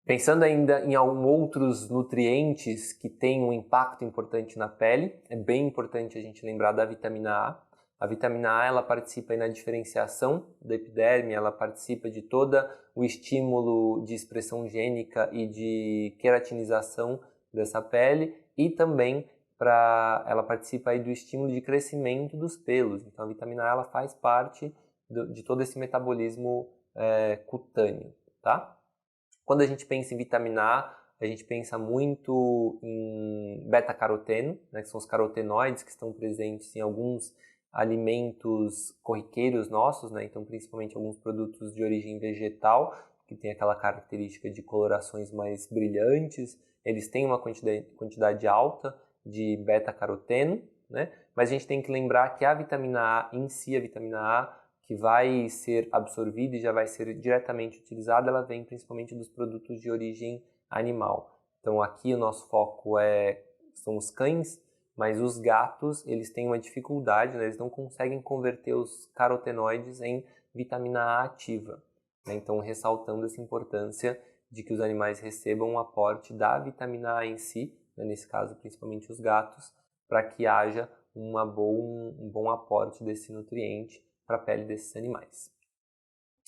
Pensando ainda em outros nutrientes que têm um impacto importante na pele, é bem importante a gente lembrar da vitamina A. A vitamina A ela participa aí na diferenciação da epiderme, ela participa de todo o estímulo de expressão gênica e de queratinização dessa pele, e também ela participa aí do estímulo de crescimento dos pelos. Então a vitamina A ela faz parte de todo esse metabolismo cutâneo, tá? Quando a gente pensa em vitamina A gente pensa muito em beta-caroteno, né, que são os carotenoides que estão presentes em alguns alimentos corriqueiros nossos, né, então principalmente alguns produtos de origem vegetal, que tem aquela característica de colorações mais brilhantes, eles têm uma quantidade alta de beta-caroteno, né, mas a gente tem que lembrar que a vitamina A em si, a vitamina A que vai ser absorvida e já vai ser diretamente utilizada, ela vem principalmente dos produtos de origem animal. Então aqui o nosso foco são os cães, mas os gatos eles têm uma dificuldade, né? Eles não conseguem converter os carotenoides em vitamina A ativa, né? Então ressaltando essa importância de que os animais recebam um aporte da vitamina A em si, né? Nesse caso principalmente os gatos, para que haja um bom aporte desse nutriente para a pele desses animais.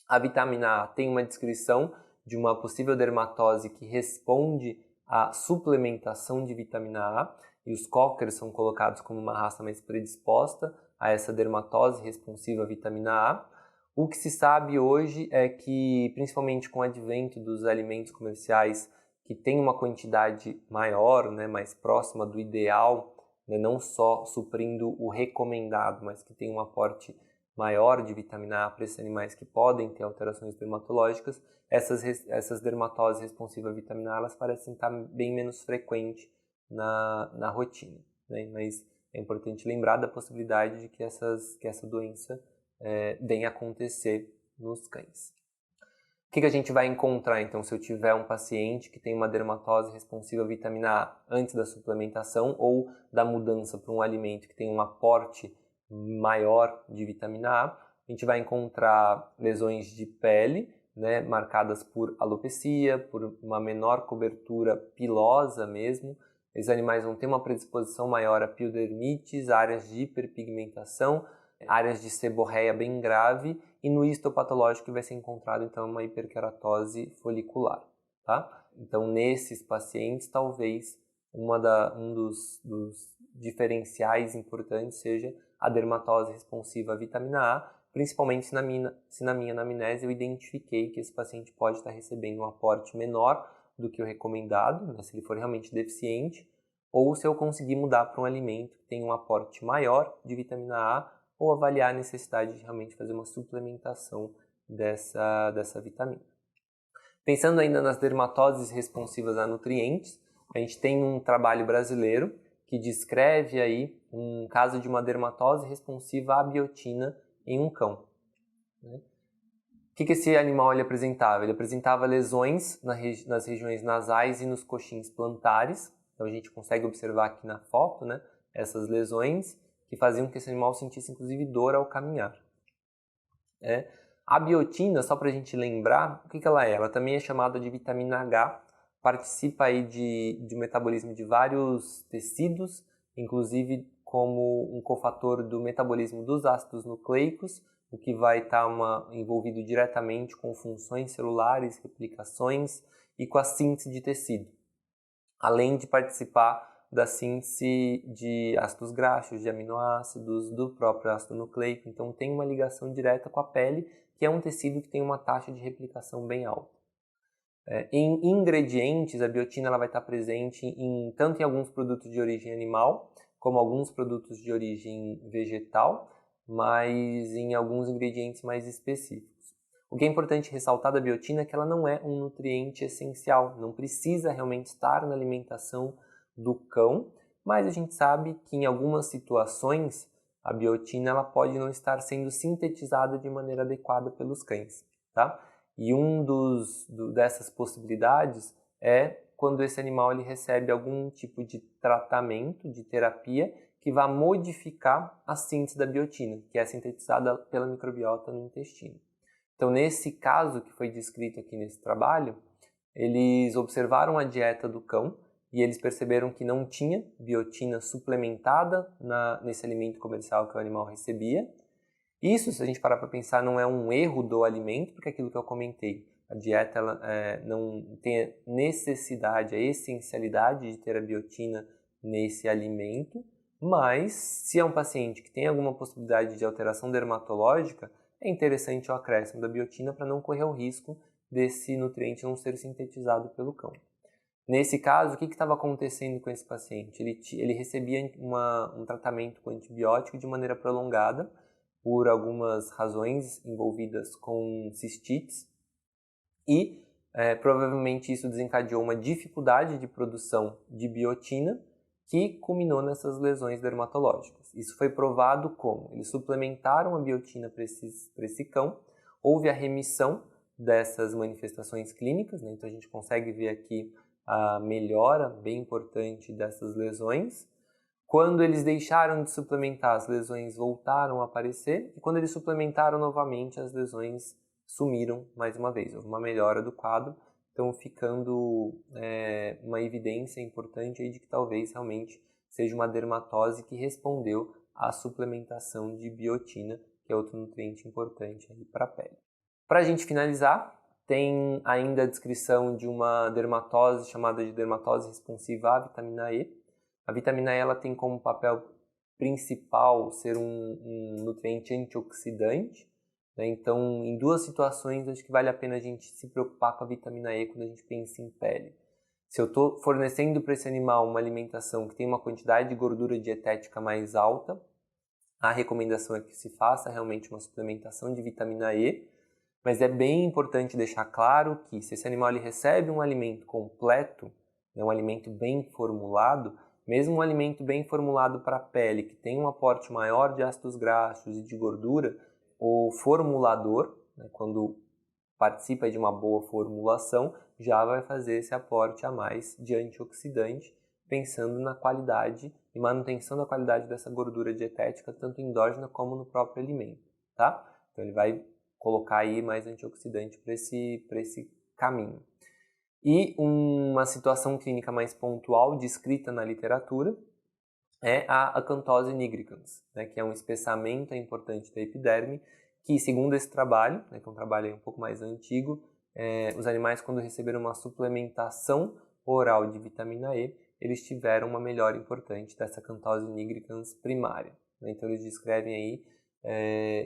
A vitamina A tem uma descrição de uma possível dermatose que responde a suplementação de vitamina A, e os cockers são colocados como uma raça mais predisposta a essa dermatose responsiva à vitamina A. O que se sabe hoje é que, principalmente com o advento dos alimentos comerciais que têm uma quantidade maior, né, mais próxima do ideal, né, não só suprindo o recomendado, mas que tem um aporte maior de vitamina A para esses animais que podem ter alterações dermatológicas, essas dermatoses responsivas à vitamina A elas parecem estar bem menos frequentes na rotina, né? Mas é importante lembrar da possibilidade de que essa doença venha acontecer nos cães. O que a gente vai encontrar, então, se eu tiver um paciente que tem uma dermatose responsiva à vitamina A antes da suplementação ou da mudança para um alimento que tem um aporte maior de vitamina A? A gente vai encontrar lesões de pele, né, marcadas por alopecia, por uma menor cobertura pilosa mesmo. Esses animais vão ter uma predisposição maior a piodermites, áreas de hiperpigmentação, áreas de seborreia bem grave, e no histopatológico vai ser encontrado então uma hiperkeratose folicular, tá? Então nesses pacientes talvez um dos diferenciais importantes seja a dermatose responsiva à vitamina A, principalmente se na minha anamnese eu identifiquei que esse paciente pode estar recebendo um aporte menor do que o recomendado, né, se ele for realmente deficiente, ou se eu conseguir mudar para um alimento que tem um aporte maior de vitamina A, ou avaliar a necessidade de realmente fazer uma suplementação dessa vitamina. Pensando ainda nas dermatoses responsivas a nutrientes, a gente tem um trabalho brasileiro que descreve aí um caso de uma dermatose responsiva à biotina em um cão. O que esse animal ele apresentava? Ele apresentava lesões nas regiões nasais e nos coxins plantares. Então a gente consegue observar aqui na foto, né, essas lesões que faziam que esse animal sentisse inclusive dor ao caminhar. A biotina, só para a gente lembrar, o que ela é? Ela também é chamada de vitamina H, participa aí de metabolismo de vários tecidos, inclusive como um cofator do metabolismo dos ácidos nucleicos, o que vai estar envolvido diretamente com funções celulares, replicações e com a síntese de tecido, além de participar da síntese de ácidos graxos, de aminoácidos, do próprio ácido nucleico. Então tem uma ligação direta com a pele, que é um tecido que tem uma taxa de replicação bem alta. Em ingredientes, a biotina ela vai estar presente tanto em alguns produtos de origem animal, como alguns produtos de origem vegetal, mas em alguns ingredientes mais específicos. O que é importante ressaltar da biotina é que ela não é um nutriente essencial, não precisa realmente estar na alimentação do cão, mas a gente sabe que em algumas situações a biotina ela pode não estar sendo sintetizada de maneira adequada pelos cães, tá? E dessas possibilidades é quando esse animal ele recebe algum tipo de tratamento, de terapia, que vai modificar a síntese da biotina, que é sintetizada pela microbiota no intestino. Então, nesse caso que foi descrito aqui nesse trabalho, eles observaram a dieta do cão e eles perceberam que não tinha biotina suplementada nesse alimento comercial que o animal recebia. Isso, se a gente parar para pensar, não é um erro do alimento, porque é aquilo que eu comentei, a dieta ela, não tem a necessidade, a essencialidade de ter a biotina nesse alimento, mas se é um paciente que tem alguma possibilidade de alteração dermatológica, é interessante o acréscimo da biotina para não correr o risco desse nutriente não ser sintetizado pelo cão. Nesse caso, o que estava acontecendo com esse paciente? Ele recebia um tratamento com antibiótico de maneira prolongada, por algumas razões envolvidas com cistites, e provavelmente isso desencadeou uma dificuldade de produção de biotina que culminou nessas lesões dermatológicas. Isso foi provado como? Eles suplementaram a biotina para esse cão, houve a remissão dessas manifestações clínicas, né? Então a gente consegue ver aqui a melhora bem importante dessas lesões. Quando eles deixaram de suplementar, as lesões voltaram a aparecer, e quando eles suplementaram novamente, as lesões sumiram mais uma vez. Houve uma melhora do quadro, então ficando uma evidência importante aí de que talvez realmente seja uma dermatose que respondeu à suplementação de biotina, que é outro nutriente importante para a pele. Para a gente finalizar, tem ainda a descrição de uma dermatose chamada de dermatose responsiva à vitamina E. A vitamina E ela tem como papel principal ser um nutriente antioxidante, né? Então, em duas situações, acho que vale a pena a gente se preocupar com a vitamina E quando a gente pensa em pele. Se eu estou fornecendo para esse animal uma alimentação que tem uma quantidade de gordura dietética mais alta, a recomendação é que se faça realmente uma suplementação de vitamina E, mas é bem importante deixar claro que se esse animal ele recebe um alimento completo, né, um alimento bem formulado, mesmo um alimento bem formulado para a pele, que tem um aporte maior de ácidos graxos e de gordura, o formulador, né, quando participa de uma boa formulação, já vai fazer esse aporte a mais de antioxidante, pensando na qualidade e manutenção da qualidade dessa gordura dietética, tanto endógena como no próprio alimento, tá? Então ele vai colocar aí mais antioxidante para esse caminho. E uma situação clínica mais pontual descrita na literatura é a acantose nigricans, né, que é um espessamento importante da epiderme, que segundo esse trabalho, né, que é um trabalho um pouco mais antigo, os animais quando receberam uma suplementação oral de vitamina E, eles tiveram uma melhora importante dessa acantose nigricans primária. Né? Então eles descrevem aí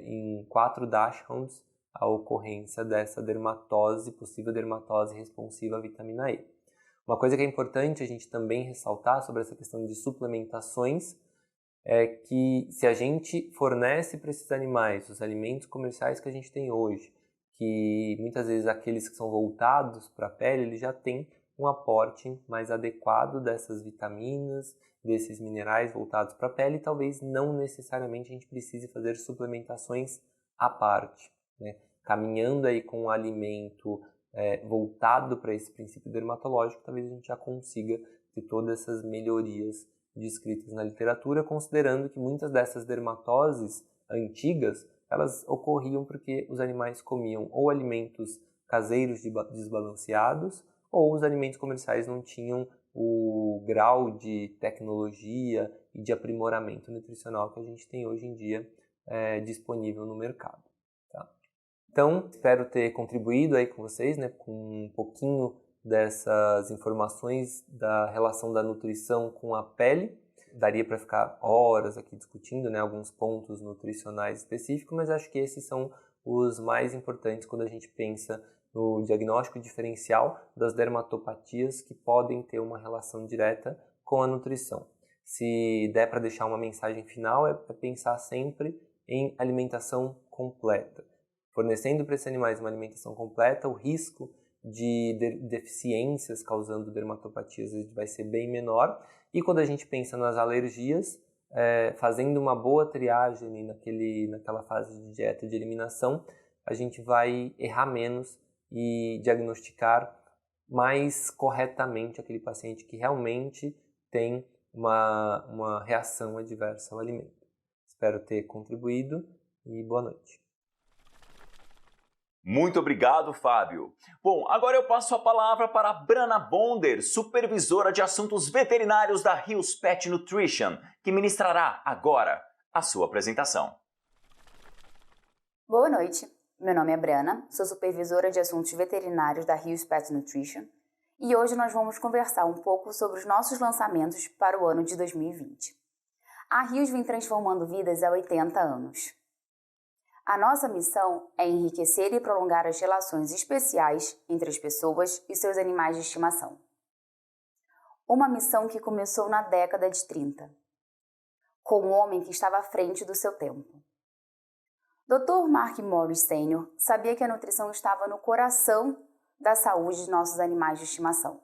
em 4 dachshunds a ocorrência dessa dermatose, possível dermatose responsiva à vitamina E. Uma coisa que é importante a gente também ressaltar sobre essa questão de suplementações é que se a gente fornece para esses animais os alimentos comerciais que a gente tem hoje, que muitas vezes aqueles que são voltados para a pele, eles já têm um aporte mais adequado dessas vitaminas, desses minerais voltados para a pele, e talvez não necessariamente a gente precise fazer suplementações à parte, né? Caminhando aí com um alimento voltado para esse princípio dermatológico, talvez a gente já consiga ter todas essas melhorias descritas na literatura, considerando que muitas dessas dermatoses antigas, elas ocorriam porque os animais comiam ou alimentos caseiros desbalanceados, ou os alimentos comerciais não tinham o grau de tecnologia e de aprimoramento nutricional que a gente tem hoje em dia disponível no mercado. Tá? Então, espero ter contribuído aí com vocês, né, com um pouquinho dessas informações da relação da nutrição com a pele. Daria para ficar horas aqui discutindo, né, alguns pontos nutricionais específicos, mas acho que esses são os mais importantes quando a gente pensa no diagnóstico diferencial das dermatopatias que podem ter uma relação direta com a nutrição. Se der para deixar uma mensagem final, é pensar sempre em alimentação completa. Fornecendo para esses animais uma alimentação completa, o risco de deficiências causando dermatopatias vai ser bem menor. E quando a gente pensa nas alergias, fazendo uma boa triagem naquela fase de dieta de eliminação, a gente vai errar menos e diagnosticar mais corretamente aquele paciente que realmente tem uma reação adversa ao alimento. Espero ter contribuído e boa noite. Muito obrigado, Fábio. Bom, agora eu passo a palavra para a Brana Bonder, supervisora de assuntos veterinários da Hills Pet Nutrition, que ministrará agora a sua apresentação. Boa noite, meu nome é Brana, sou supervisora de assuntos veterinários da Hills Pet Nutrition e hoje nós vamos conversar um pouco sobre os nossos lançamentos para o ano de 2020. A Hills vem transformando vidas há 80 anos. A nossa missão é enriquecer e prolongar as relações especiais entre as pessoas e seus animais de estimação. Uma missão que começou na década de 30, com um homem que estava à frente do seu tempo. Dr. Mark Morris Sr. sabia que a nutrição estava no coração da saúde de nossos animais de estimação.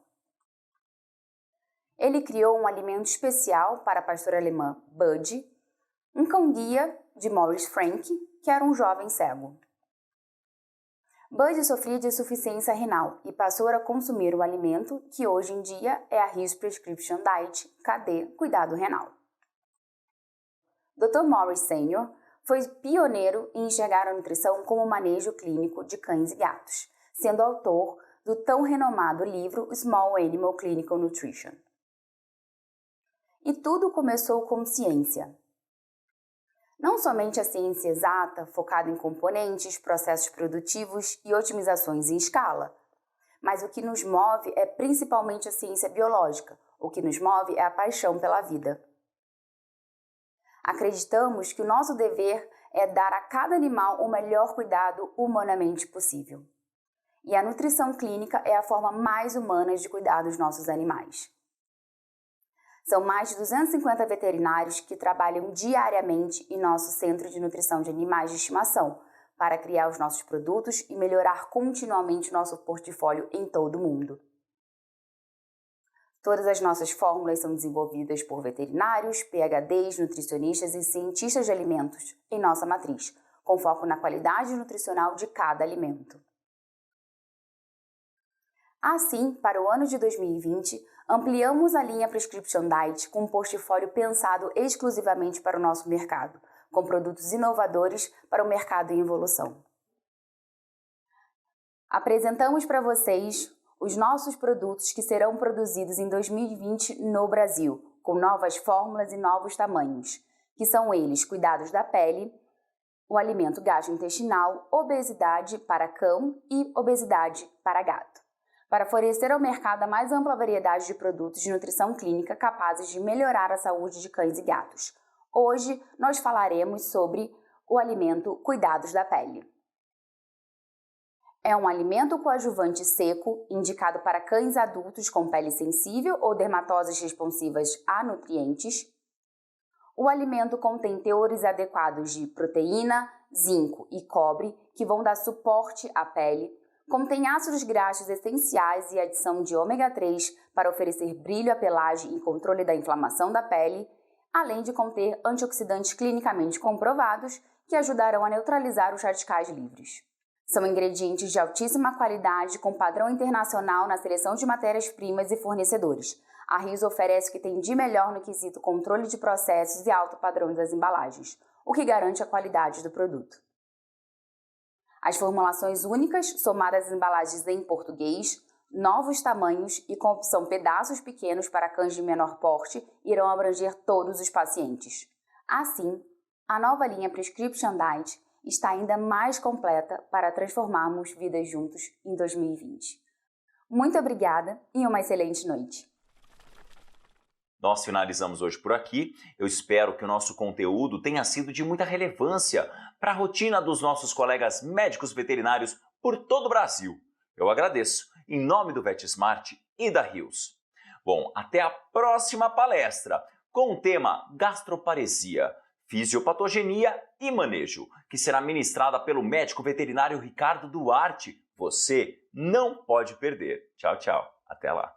Ele criou um alimento especial para a pastora alemã Bud, um cão-guia de Maurice Frank, que era um jovem cego. Bud sofria de insuficiência renal e passou a consumir o alimento que hoje em dia é a Hills Prescription Diet KD Cuidado Renal. Dr. Morris Sr. foi pioneiro em enxergar a nutrição como manejo clínico de cães e gatos, sendo autor do tão renomado livro Small Animal Clinical Nutrition. E tudo começou com ciência. Não somente a ciência exata, focada em componentes, processos produtivos e otimizações em escala, mas o que nos move é principalmente a ciência biológica. O que nos move é a paixão pela vida. Acreditamos que o nosso dever é dar a cada animal o melhor cuidado humanamente possível. E a nutrição clínica é a forma mais humana de cuidar dos nossos animais. São mais de 250 veterinários que trabalham diariamente em nosso Centro de Nutrição de Animais de Estimação para criar os nossos produtos e melhorar continuamente nosso portfólio em todo o mundo. Todas as nossas fórmulas são desenvolvidas por veterinários, PhDs, nutricionistas e cientistas de alimentos em nossa matriz, com foco na qualidade nutricional de cada alimento. Assim, para o ano de 2020, ampliamos a linha Prescription Diet com um portfólio pensado exclusivamente para o nosso mercado, com produtos inovadores para o mercado em evolução. Apresentamos para vocês os nossos produtos que serão produzidos em 2020 no Brasil, com novas fórmulas e novos tamanhos, que são eles cuidados da pele, o alimento gastrointestinal, obesidade para cão e obesidade para gato, para fornecer ao mercado a mais ampla variedade de produtos de nutrição clínica capazes de melhorar a saúde de cães e gatos. Hoje nós falaremos sobre o alimento cuidados da pele. É um alimento coadjuvante seco, indicado para cães adultos com pele sensível ou dermatoses responsivas a nutrientes. O alimento contém teores adequados de proteína, zinco e cobre, que vão dar suporte à pele. Contém ácidos graxos essenciais e adição de ômega 3 para oferecer brilho à pelagem e controle da inflamação da pele, além de conter antioxidantes clinicamente comprovados que ajudarão a neutralizar os radicais livres. São ingredientes de altíssima qualidade com padrão internacional na seleção de matérias-primas e fornecedores. A Rios oferece o que tem de melhor no quesito controle de processos e alto padrão das embalagens, o que garante a qualidade do produto. As formulações únicas, somadas às embalagens em português, novos tamanhos e com opção pedaços pequenos para cães de menor porte, irão abranger todos os pacientes. Assim, a nova linha Prescription Diet está ainda mais completa para transformarmos vidas juntos em 2020. Muito obrigada e uma excelente noite. Nós finalizamos hoje por aqui. Eu espero que o nosso conteúdo tenha sido de muita relevância para a rotina dos nossos colegas médicos veterinários por todo o Brasil. Eu agradeço, em nome do VetSmart e da Rios. Bom, até a próxima palestra com o tema Gastroparesia, Fisiopatogenia e Manejo, que será ministrada pelo médico veterinário Ricardo Duarte. Você não pode perder. Tchau, tchau. Até lá.